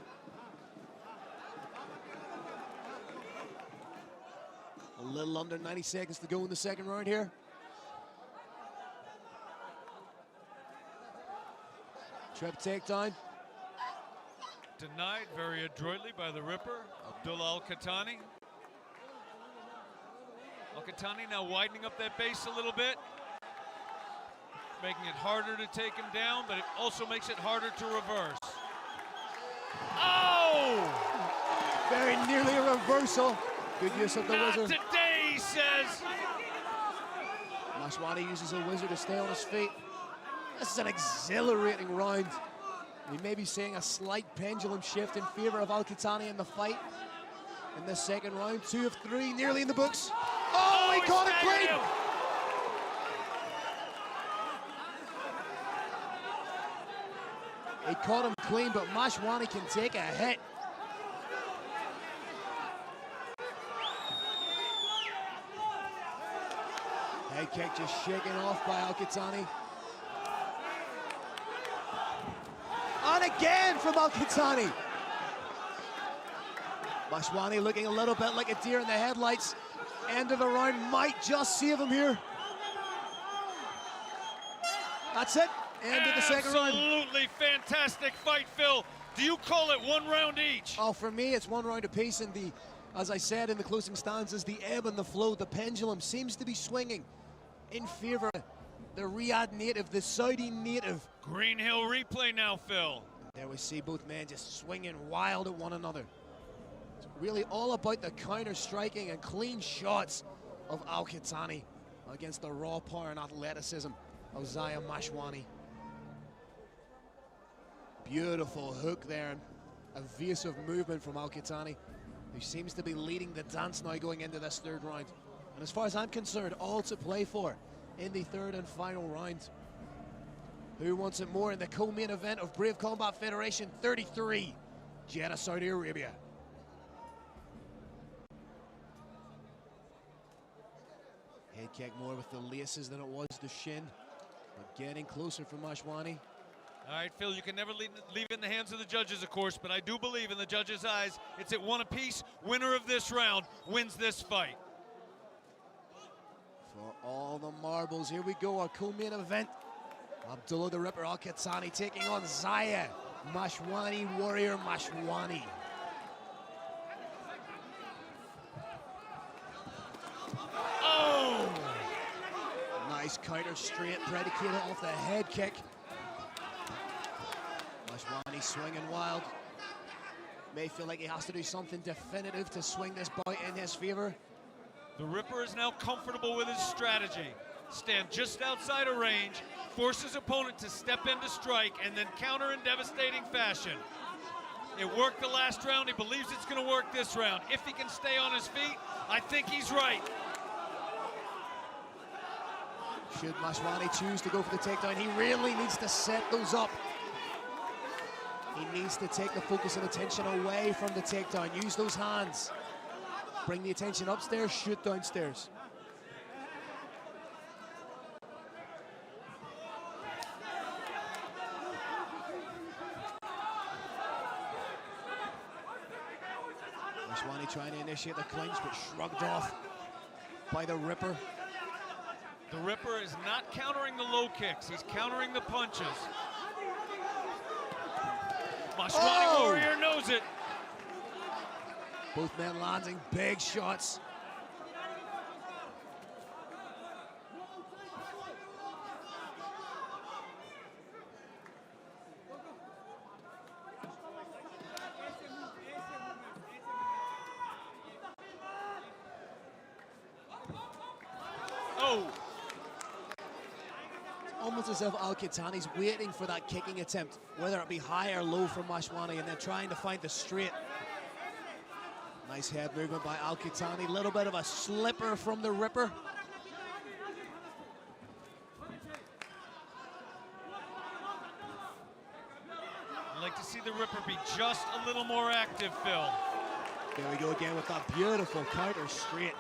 A little under 90 seconds to go in the second round here. Trip takedown. Denied very adroitly by the Ripper, Abdullah Al-Qatani. Al-Qatani now widening up that base a little bit, making it harder to take him down, but it also makes it harder to reverse. Oh! Very nearly a reversal. Good use of the Not wizard. today, he says. Mashwani uses a wizard to stay on his feet. This is an exhilarating round. We may be seeing a slight pendulum shift in favor of Al-Qatani in the fight. In this second round, 2 of 3, nearly in the books. Oh, he caught it clean! He caught him clean, but Mashwani can take a hit. Head kick just shaken off by Al-Qatani. And again from Al-Qatani. Mashwani looking a little bit like a deer in the headlights. End of the round might just save him here. That's it. End of the second round. Absolutely fantastic fight, Phil. Do you call it 1 round each? Oh, for me, it's 1 round apiece. And as I said in the closing stanzas, the ebb and the flow, the pendulum seems to be swinging in favor of the Riyadh native, the Saudi native. Green Hill replay now, Phil. There we see both men just swinging wild at one another. It's really all about the counter striking and clean shots of Al-Qatani against the raw power and athleticism of Zaya Mashwani. Beautiful hook there, and evasive movement from Al-Qatani, who seems to be leading the dance now going into this third round. And as far as I'm concerned, all to play for in the third and final round. Who wants it more in the co-main event of Brave Combat Federation 33, Jeddah, Saudi Arabia? Head kick more with the laces than it was the shin, but getting closer for Mashwani. All right, Phil, you can never leave it in the hands of the judges, of course, but I do believe in the judges' eyes. It's at 1 apiece. Winner of this round wins this fight. For all the marbles, here we go, our co-main event. Abdullah the Ripper Al-Qatani taking on Zaya Mashwani, Warrior Mashwani. Oh! Nice counter straight, predicated off the head kick. Mashwani swinging wild. May feel like he has to do something definitive to swing this bout in his favor. The Ripper is now comfortable with his strategy. Stand just outside of range, force his opponent to step in to strike, and then counter in devastating fashion. It worked the last round. He believes it's going to work this round. If he can stay on his feet, I think he's right. Should Mashwani choose to go for the takedown, he really needs to set those up. He needs to take the focus and attention away from the takedown. Use those hands. Bring the attention upstairs, shoot downstairs. Mashwani trying to initiate the clinch, but shrugged off by the Ripper. The Ripper is not countering the low kicks. He's countering the punches. Mashwani Warrior knows it. Both men landing big shots. Oh! Almost as if Al-Qatani's waiting for that kicking attempt, whether it be high or low from Mashwani, and then trying to find the straight. Nice head movement by Al-Qatani. Little bit of a slipper from the Ripper. see the Ripper be just a little more active, Phil. There we go again with that beautiful counter straight.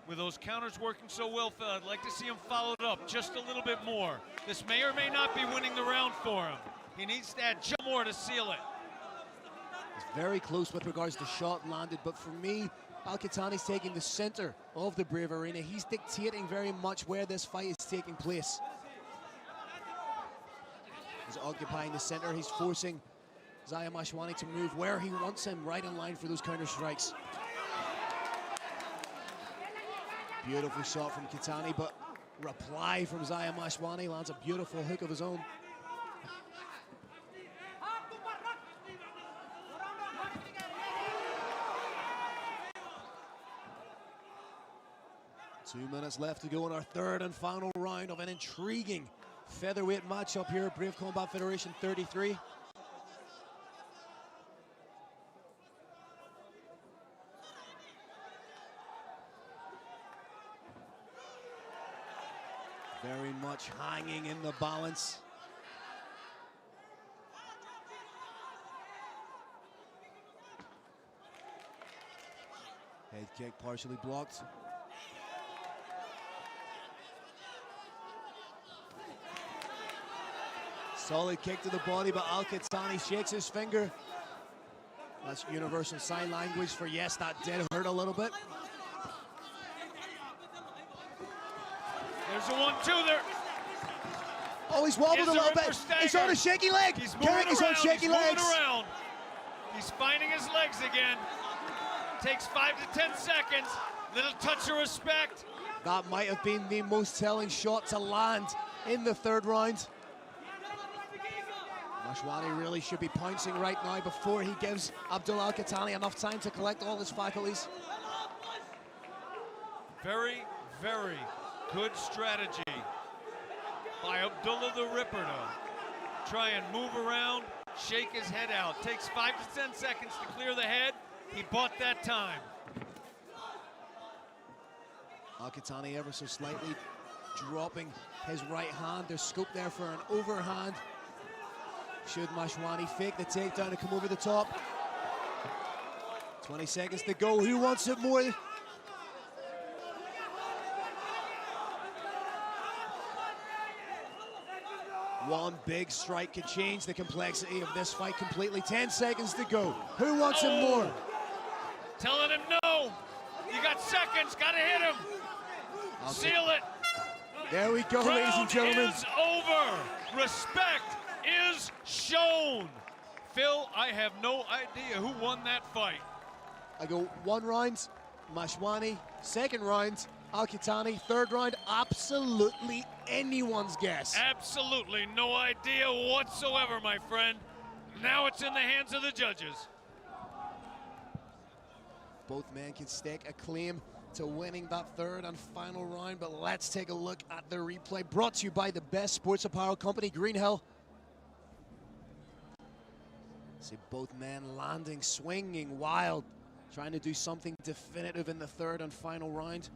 With those counters working so well, Phil, I'd like to see him followed up just a little bit more. This may or may not be winning the round for him. He needs to add just more to seal it. It's very close with regards to shot landed, but for me, Al-Qahtani's taking the center of the Brave Arena. He's dictating very much where this fight is taking place. He's occupying the center. He's forcing Zaya Mashwani to move where he wants him, right in line for those counter strikes. Beautiful shot from Qahtani, but reply from Zaya Mashwani, lands a beautiful hook of his own. Two minutes left to go in our third and final round of an intriguing featherweight matchup here at Brave Combat Federation 33. Very much hanging in the balance. Head kick partially blocked. Solid kick to the body, but Al-Qahtani shakes his finger. That's universal sign language for yes, that did hurt a little bit. There's a 1-2 there. Oh, he's wobbled a little bit. He's on a shaky leg. He's moving around. He's on shaky legs. Moving around. He's finding his legs again. Takes 5 to 10 seconds. Little touch of respect. That might have been the most telling shot to land in the third round. Mashwani really should be pouncing right now before he gives Abdullah Al-Qahtani enough time to collect all his faculties. Very, very good strategy by Abdullah the Ripper to try and move around, shake his head out. Takes 5 to 10 seconds to clear the head. He bought that time. Al-Qahtani ever so slightly dropping his right hand. There's scope there for an overhand. Should Mashwani fake the takedown and come over the top? 20 seconds to go. Who wants it more? One big strike could change the complexity of this fight completely. 10 seconds to go. Who wants it more? Telling him no. You got seconds. Got to hit him. Seal it. There we go, ladies and gentlemen. Round is over. Respect is shown. Phil, I have no idea who won that fight. I go one round, Mashwani. Second round, Al-Qahtani. Third round, absolutely anyone's guess. Absolutely no idea whatsoever, my friend. Now it's in the hands of the judges. Both men can stake a claim to winning that third and final round, but let's take a look at the replay, brought to you by the best sports apparel company, Green Hill. See both men landing, swinging wild, trying to do something definitive in the third and final round.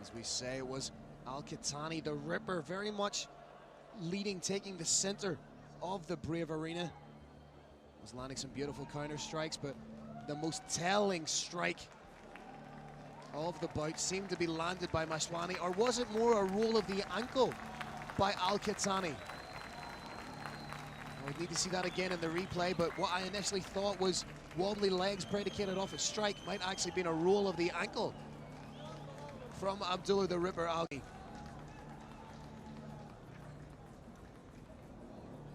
As we say, it was Al-Qahtani, the Ripper, very much leading, taking the center of the Brave Arena. Was landing some beautiful counter strikes, but the most telling strike of the bout seemed to be landed by Mashwani, or was it more a roll of the ankle by Al-Qahtani? I would need to see that again in the replay, but what I initially thought was wobbly legs predicated off a strike might actually been a roll of the ankle from Abdullah the Ripper Al-Qahtani.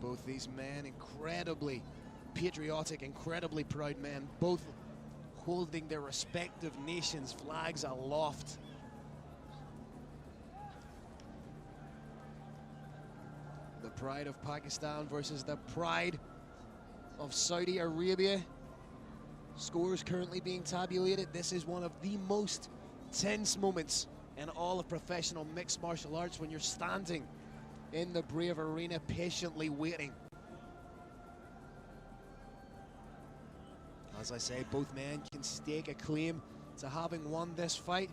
Both these men incredibly patriotic, incredibly proud men, both holding their respective nations' flags aloft. The pride of Pakistan versus the pride of Saudi Arabia. Scores currently being tabulated. This is one of the most tense moments in all of professional mixed martial arts, when you're standing in the Brave Arena patiently waiting. As I say, both men can stake a claim to having won this fight.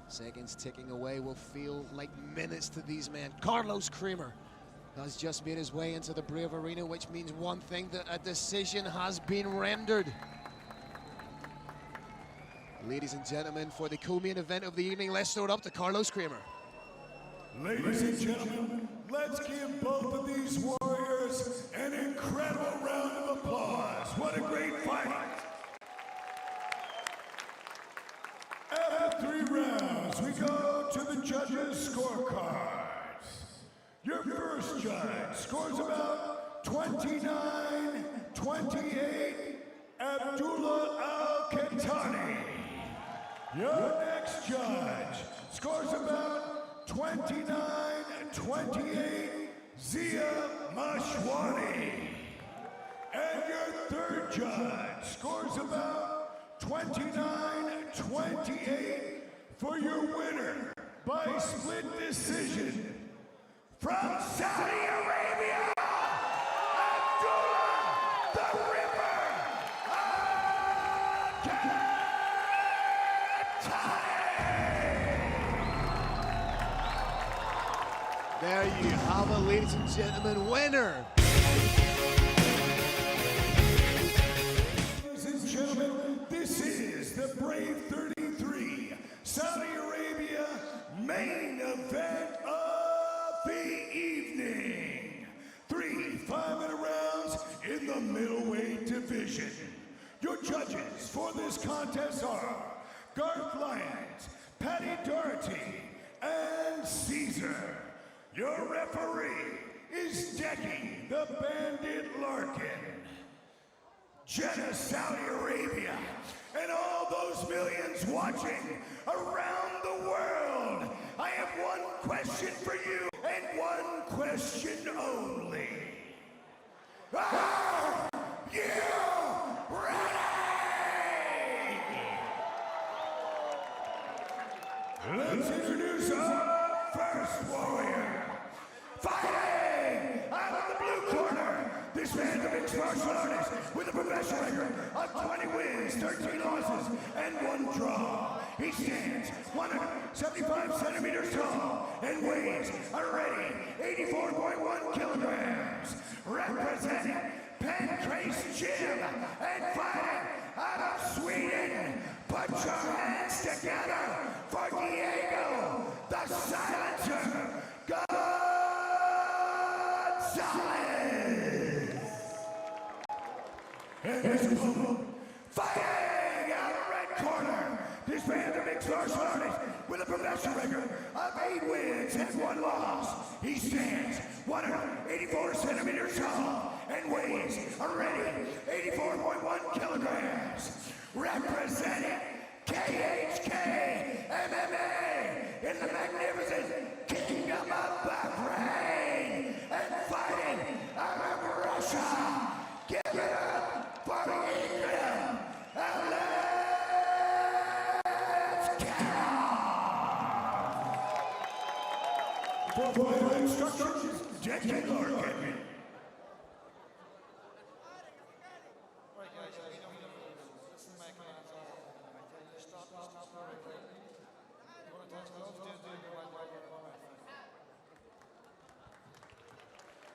Seconds ticking away will feel like minutes to these men. Carlos Creamer has just made his way into the Brave Arena, which means one thing, that a decision has been rendered. Ladies and gentlemen, for the co-main event of the evening, let's throw it up to Carlos Creamer. Ladies and gentlemen, let's give both of these warriors an incredible round of applause. What a great fight. After 3 rounds, we go to the judges' scorecards. Your first judge scores about 29-28, Abdullah Al-Khattani. Your next judge scores about 29-28, Zia Mashwani. And your third judge scores about 29-28 for your winner by split decision from Saudi Arabia, Abdullah the Ripper Al-Khattani. There you have it, ladies and gentlemen, winner. Ladies and gentlemen, this is the Brave 33 Saudi Arabia main event of the evening. 3 5-minute rounds in the middleweight division. Your judges for this contest are Garth Lyons, Paddy Doherty, and Caesar. Your referee is Decky the Bandit Larkin. Jeddah, Saudi Arabia, and all those millions watching around the world. I have one question for you, and one question only. Are you ready? Let's introduce our first warrior. Fighting out of the blue corner, this man's a mixed martial artist with a professional record of 20 wins, 13 losses, and 1 draw. He stands 175 centimeters tall and weighs a ready 84.1 kilograms. Representing Pancrase Gym and fighting out of Sweden. Put your hands together for Diego the Silencer Gonzalez. And his opponent, fighting out of red corner, this man's a mixed martial artist with a professional record of 8 wins and 1 loss. He stands 184 centimeters tall and weighs a ready 84.1 kilograms. Representing KHK MMA in the magnificent Kingdom of Bahrain and fighting out of Russia. Give it up for Ingram and let's get on. For final instructions, Decky Larkin.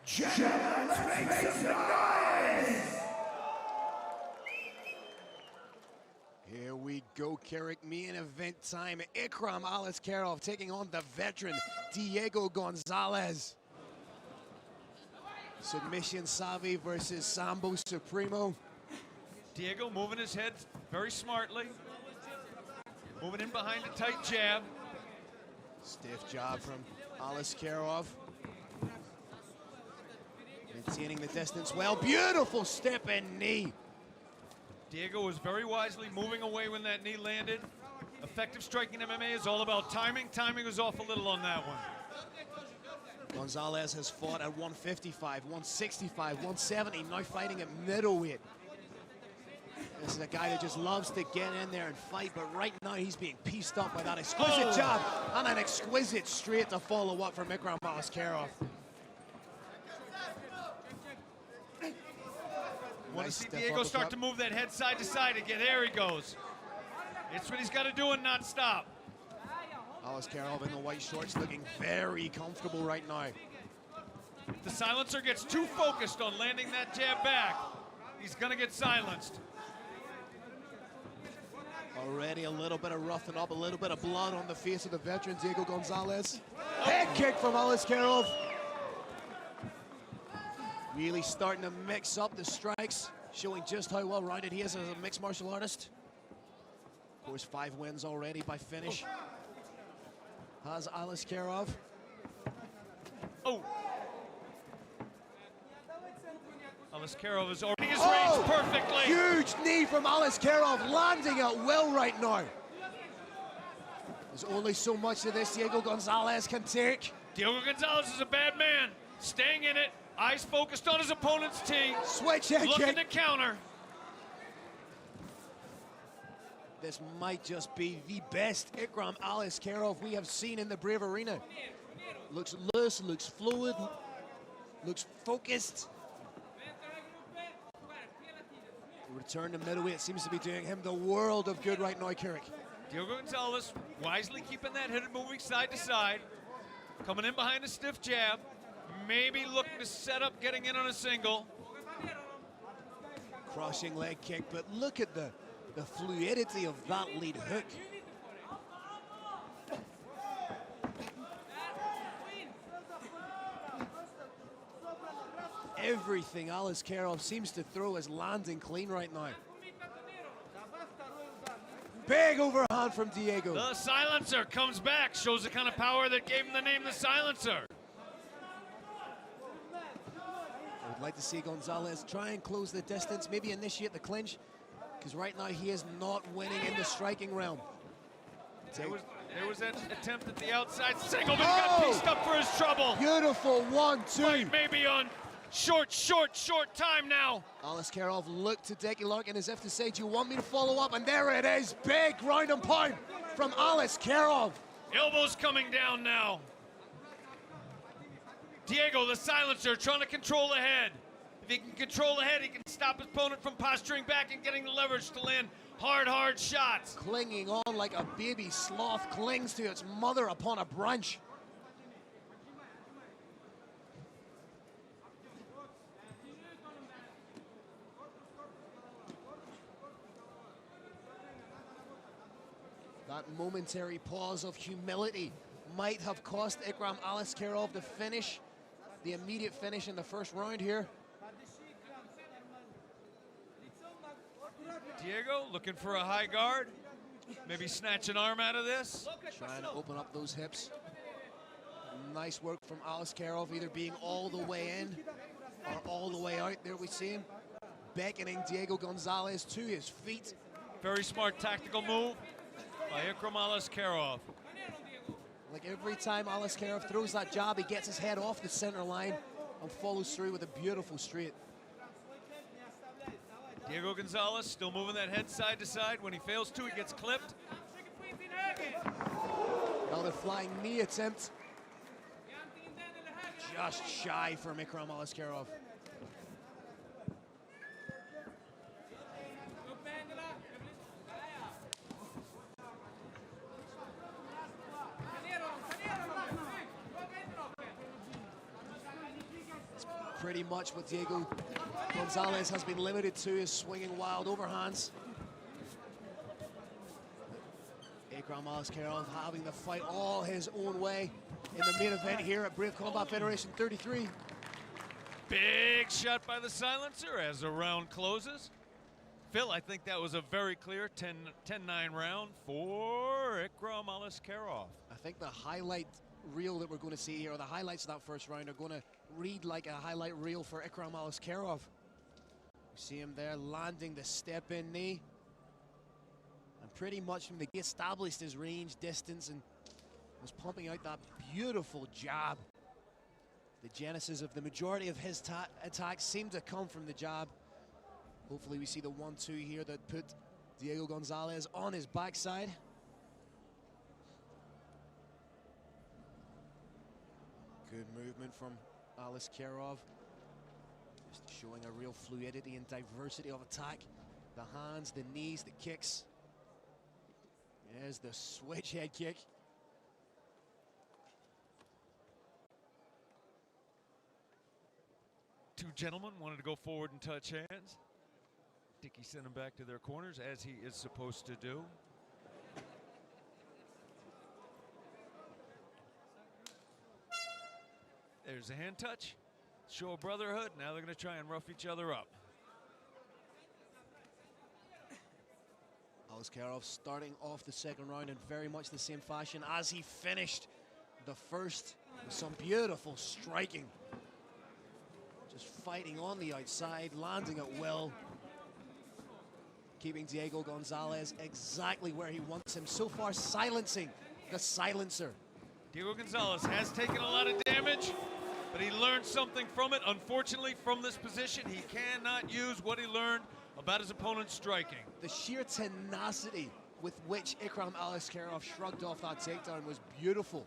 Jeddah, let's make some noise! Here we go, Carrick. Main event time. Ikram Aliskerov taking on the veteran Diego Gonzalez. Submission savvy versus Sambo Supremo. Diego moving his head very smartly. Moving in behind a tight jab. Stiff jab from Aliskerov. Maintaining the distance well. Beautiful step and knee. Diego was very wisely moving away when that knee landed. Effective striking MMA is all about timing. Timing was off a little on that one. Gonzalez has fought at 155, 165, 170, now fighting at middleweight. This is a guy that just loves to get in there and fight, but right now he's being pieced up by that exquisite jab and an exquisite straight to follow up from Ikram Alaskarov. Want to see Diego start to move that head side to side again. There he goes. It's what he's got to do and not stop. Alaskarov in the white shorts looking very comfortable right now. If the silencer gets too focused on landing that jab back, he's going to get silenced. Already a little bit of roughing up, a little bit of blood on the face of the veteran Diego Gonzalez. Head kick from Alaskarov. Really starting to mix up the strikes, showing just how well-rounded he is as a mixed martial artist. Of course, 5 wins already by finish. Has Alaskarov. Oh. Alaskarov is opening his range perfectly. Huge knee from Alaskarov, landing at will right now. There's only so much of this Diego Gonzalez can take. Diego Gonzalez is a bad man. Staying in it, eyes focused on his opponent's tee. Switch head looking kick. to counter. This might just be the best Ikram Alaskarov we have seen in the Brave Arena. Looks loose, looks fluid, looks focused. Return to middleweight seems to be doing him the world of good right now, Kirik. Diego Gonzalez wisely keeping that head moving side to side. Coming in behind a stiff jab. Maybe looking to set up, getting in on a single. Crushing leg kick, but look at the fluidity of that lead hook. Everything Alaskarov seems to throw is landing clean right now. Big overhand from Diego. The silencer comes back, shows the kind of power that gave him the name the silencer. I would like to see Gonzalez try and close the distance, maybe initiate the clinch, because right now he is not winning in the striking realm. There was that attempt at the outside single, but he got pieced up for his trouble. Beautiful 1-2. Maybe on short time now. Alaskarov looked to Decky Larkin as if to say, do you want me to follow up? And there it is, big ground and pound from Alaskarov. Elbows coming down now. Diego, the silencer, trying to control the head. If he can control the head, he can stop his opponent from posturing back and getting the leverage to land hard shots. Clinging on like a baby sloth clings to its mother upon a branch. That momentary pause of humility might have cost Ikram Alaskarov the finish, the immediate finish in the first round here. Diego looking for a high guard. Maybe snatch an arm out of this. Trying to open up those hips. Nice work from Alaskarov, either being all the way in or all the way out. There we see him beckoning Diego Gonzalez to his feet. Very smart tactical move by Ikram Alaskarov. Like every time Alaskarov throws that jab, he gets his head off the center line and follows through with a beautiful straight. Diego Gonzalez still moving that head side to side. When he fails to, he gets clipped. Another flying knee attempt. Just shy from Ikram Alaskarov. Pretty much what Diego Gonzalez has been limited to is swinging wild overhands. Ikram Alaskarov having the fight all his own way in the main event here at Brave Combat Federation 33. Big shot by the silencer as the round closes. Phil, I think that was a very clear 10-9 round for Ikram Alaskarov. I think the highlight reel that we're going to see here, or the highlights of that first round, are going to read like a highlight reel for Ikram Alaskarov. We see him there landing the step-in knee. And pretty much from the gate established his range, distance, and was pumping out that beautiful jab. The genesis of the majority of his attacks seem to come from the jab. Hopefully we see the 1-2 here that put Diego Gonzalez on his backside. Good movement from Alex Karov. Just showing a real fluidity and diversity of attack. The hands, the knees, the kicks. There's the switch head kick. Two gentlemen wanted to go forward and touch hands. Dickey sent them back to their corners, as he is supposed to do. There's a hand touch. Show of brotherhood. Now they're going to try and rough each other up. Alex Karov starting off the second round in very much the same fashion as he finished the first, with some beautiful striking. Just fighting on the outside, landing at will. Keeping Diego Gonzalez exactly where he wants him. So far silencing the silencer. Diego Gonzalez has taken a lot of damage, but he learned something from it. Unfortunately, from this position, he cannot use what he learned about his opponent's striking. The sheer tenacity with which Ikram Aliskerov shrugged off that takedown was beautiful.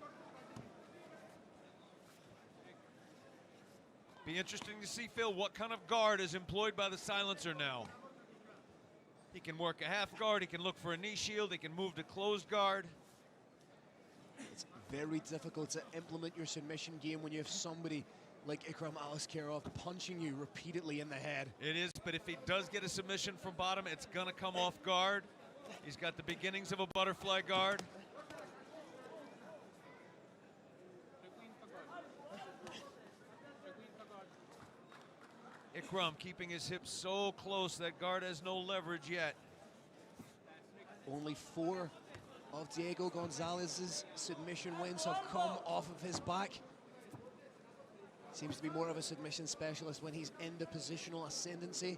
Be interesting to see, Phil, what kind of guard is employed by the silencer now. He can work a half guard, he can look for a knee shield, he can move to closed guard. It's very difficult to implement your submission game when you have somebody like Ikram Aliskerov punching you repeatedly in the head. It is, but if he does get a submission from bottom, it's gonna come off guard. He's got the beginnings of a butterfly guard. Ikram keeping his hips so close that guard has no leverage yet. Only 4 of Diego Gonzalez's submission wins have come off of his back. Seems to be more of a submission specialist when he's in the positional ascendancy.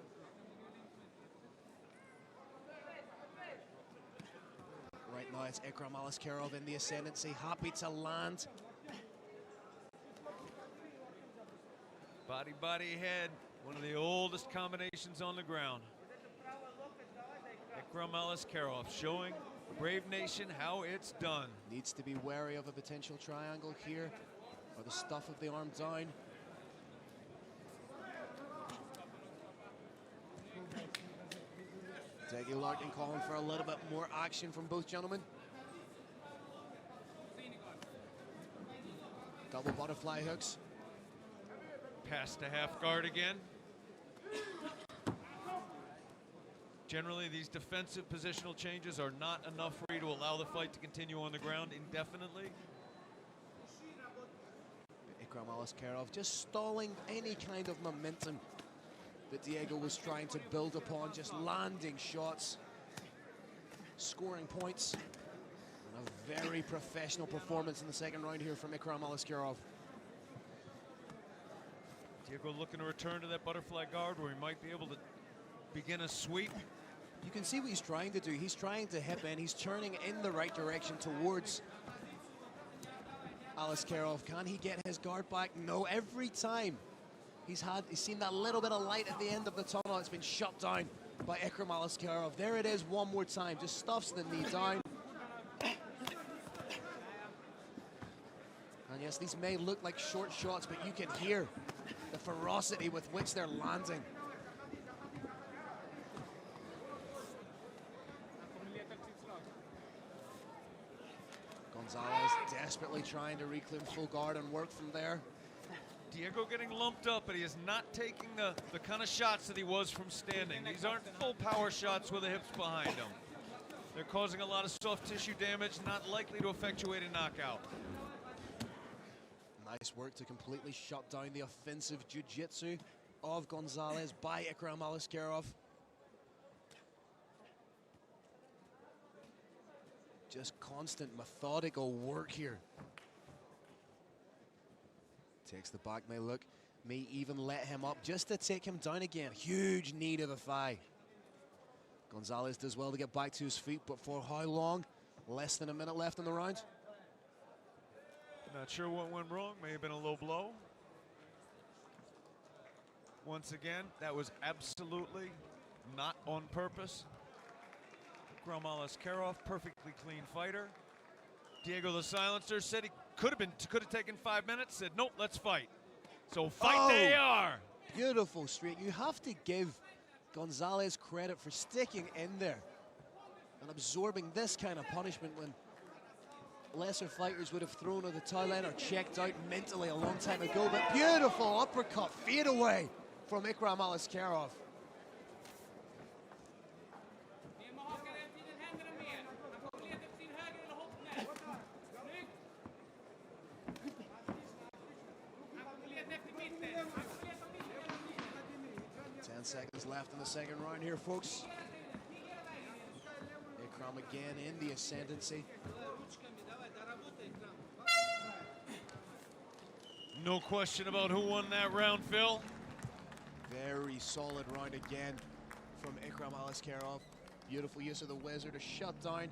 Right now it's Ikram Aliskerov in the ascendancy, happy to land. Body, body, head. One of the oldest combinations on the ground. Ikram Aliskerov showing Brave Nation how it's done. Needs to be wary of a potential triangle here, or the stuff of the arm down. Deggy Larkin calling for a little bit more action from both gentlemen. Double butterfly hooks. Pass to half guard again. Generally, these defensive positional changes are not enough for you to allow the fight to continue on the ground indefinitely. Ikram Aliskerov just stalling any kind of momentum that Diego was trying to build upon, just landing shots, scoring points. And a very professional performance in the second round here from Ikram Aliskerov. Diego looking to return to that butterfly guard where he might be able to begin a sweep. You can see what he's trying to do. He's trying to hip in. He's turning in the right direction towards Aliskerov. Can he get his guard back? No, every time he's seen that little bit of light at the end of the tunnel. It's been shut down by Ikram Aliskerov. There it is one more time. Just stuffs the knee down. And yes, these may look like short shots, but you can hear the ferocity with which they're landing. Gonzalez desperately trying to reclaim full guard and work from there. Diego getting lumped up, but he is not taking the kind of shots that he was from standing. These aren't full power shots with the hips behind him. They're causing a lot of soft tissue damage, not likely to effectuate a knockout. Nice work to completely shut down the offensive jiu-jitsu of Gonzalez by Ikram Aliskerov. Just constant, methodical work here. Takes the back, may even let him up just to take him down again. Huge knee to the thigh. Gonzalez does well to get back to his feet, but for how long? Less than a minute left in the round. Not sure what went wrong. May have been a low blow. Once again, that was absolutely not on purpose. Ikram Aliskerov, perfectly clean fighter. Diego the Silencer said he could have taken 5 minutes. Said nope, let's fight. So fight they are. Beautiful straight. You have to give Gonzalez credit for sticking in there and absorbing this kind of punishment when lesser fighters would have thrown on the towel line or checked out mentally a long time ago. But beautiful uppercut fade away from Ikram Aliskerov. Seconds left in the second round here, folks. Ikram again in the ascendancy. No question about who won that round, Phil. Very solid round again from Ikram Aliskerov. Beautiful use of the Wizard to shut down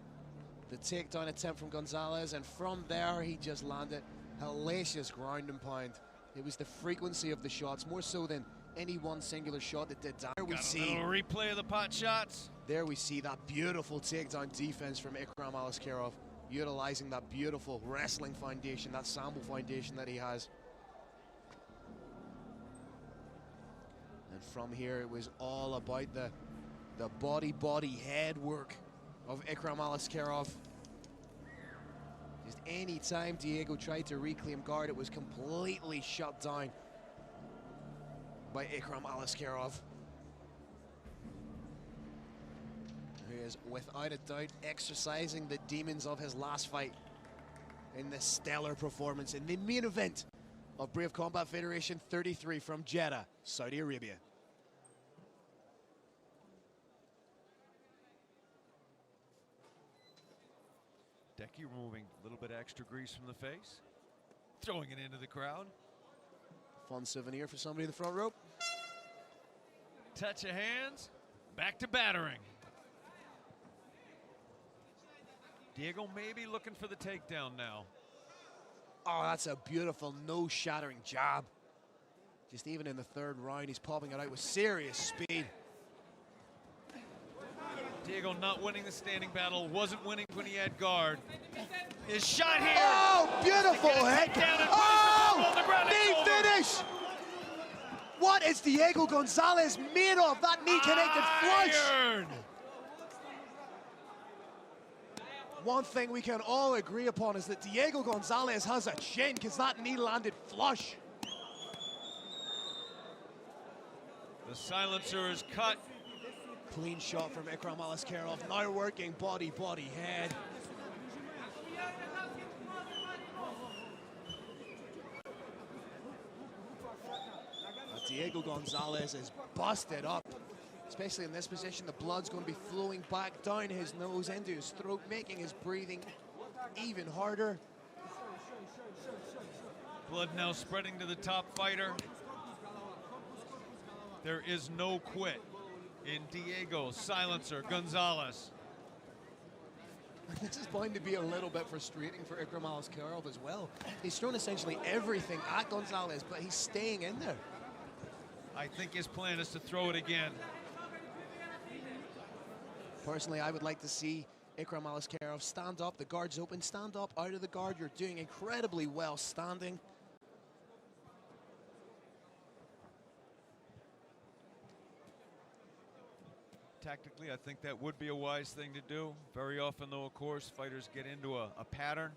the takedown attempt from Gonzalez, and from there he just landed hellacious ground and pound. It was the frequency of the shots, more so than any one singular shot that did damage. Got a little replay of the pot shots. There we see that beautiful takedown defense from Ikram Aliskerov, utilizing that beautiful wrestling foundation, that sambo foundation that he has. And from here, it was all about the body head work of Ikram Aliskerov. Just any time Diego tried to reclaim guard, it was completely shut down by Ikram Aliskerov, who is without a doubt exercising the demons of his last fight in this stellar performance in the main event of Brave Combat Federation 33 from Jeddah, Saudi Arabia. Decky removing a little bit of extra grease from the face, throwing it into the crowd. Fun souvenir for somebody in the front row. Touch of hands, back to battering. Diego maybe looking for the takedown now. Oh, that's a beautiful nose-shattering jab. Just even in the third round, he's popping it out with serious speed. Diego not winning the standing battle, wasn't winning when he had guard. His shot here. Oh, beautiful head. Oh, knee finish. What is Diego Gonzalez made of? That knee connected flush. One thing we can all agree upon is that Diego Gonzalez has a chin, because that knee landed flush. The silencer is cut. Clean shot from Ikram Aliskerov, now working body, head. Diego Gonzalez is busted up, especially in this position. The blood's going to be flowing back down his nose into his throat, making his breathing even harder. Blood now spreading to the top fighter. There is no quit in Diego Silencer Gonzalez. This is going to be a little bit frustrating for Ikram Aliskerov as well. He's thrown essentially everything at Gonzalez, but he's staying in there. I think his plan is to throw it again. Personally, I would like to see Ikram Aliskerov stand up. The guard's open. Stand up out of the guard. You're doing incredibly well standing. Tactically, I think that would be a wise thing to do. Very often, though, of course, fighters get into a pattern.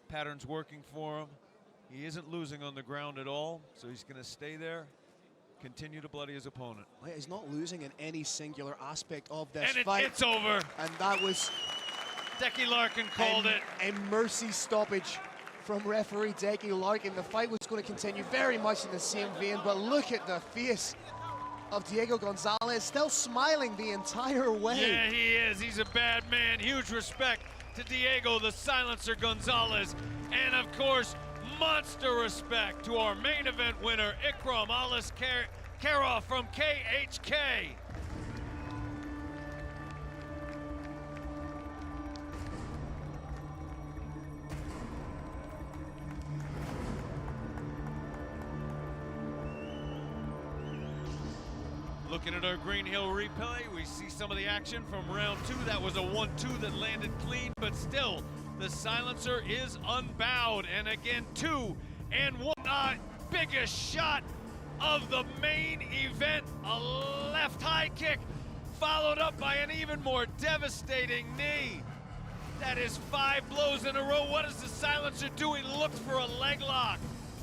Pattern's working for him. He isn't losing on the ground at all, so he's going to stay there, continue to bloody his opponent. Well, he's not losing in any singular aspect of this and fight. It's over. And that was... Decky Larkin called it. A mercy stoppage from referee Decky Larkin. The fight was going to continue very much in the same vein, but look at the face of Diego Gonzalez, still smiling the entire way. Yeah, he is. He's a bad man. Huge respect to Diego the Silencer Gonzalez. And, of course, monster respect to our main event winner, Ikram Aliskerov from KHK. Looking at our Green Hill replay, we see some of the action from round 2. That was a 1-2 that landed clean, but still, the silencer is unbowed. And again, 2 and 1. Biggest shot of the main event, a left high kick, followed up by an even more devastating knee. That is 5 blows in a row. What is the silencer doing? Looks for a leg lock.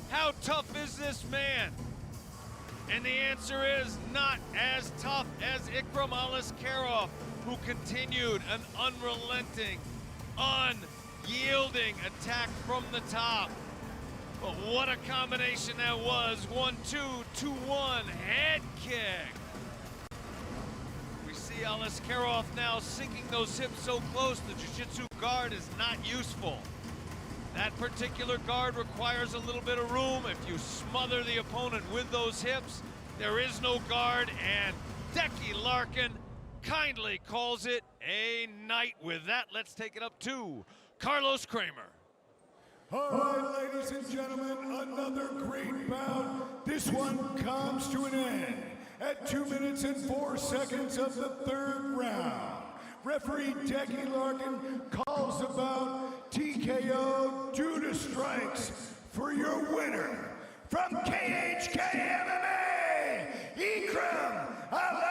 How tough is this man? And the answer is not as tough as Ikram Aliskerov, who continued an unrelenting, unyielding attack from the top. But what a combination that was. 1-2, 2-1, head kick. We see Aliskerov now sinking those hips so close, the jiu-jitsu guard is not useful. That particular guard requires a little bit of room. If you smother the opponent with those hips, there is no guard, and Decky Larkin kindly calls it a night. With that, let's take it up to Carlos Kramer. All right, ladies and gentlemen, another great bout. This one comes to an end at 2 minutes and 4 seconds of the 3rd round. Referee Decky Larkin calls the bout TKO due to strikes for your winner from KHK MMA, Ikram Aliskerov.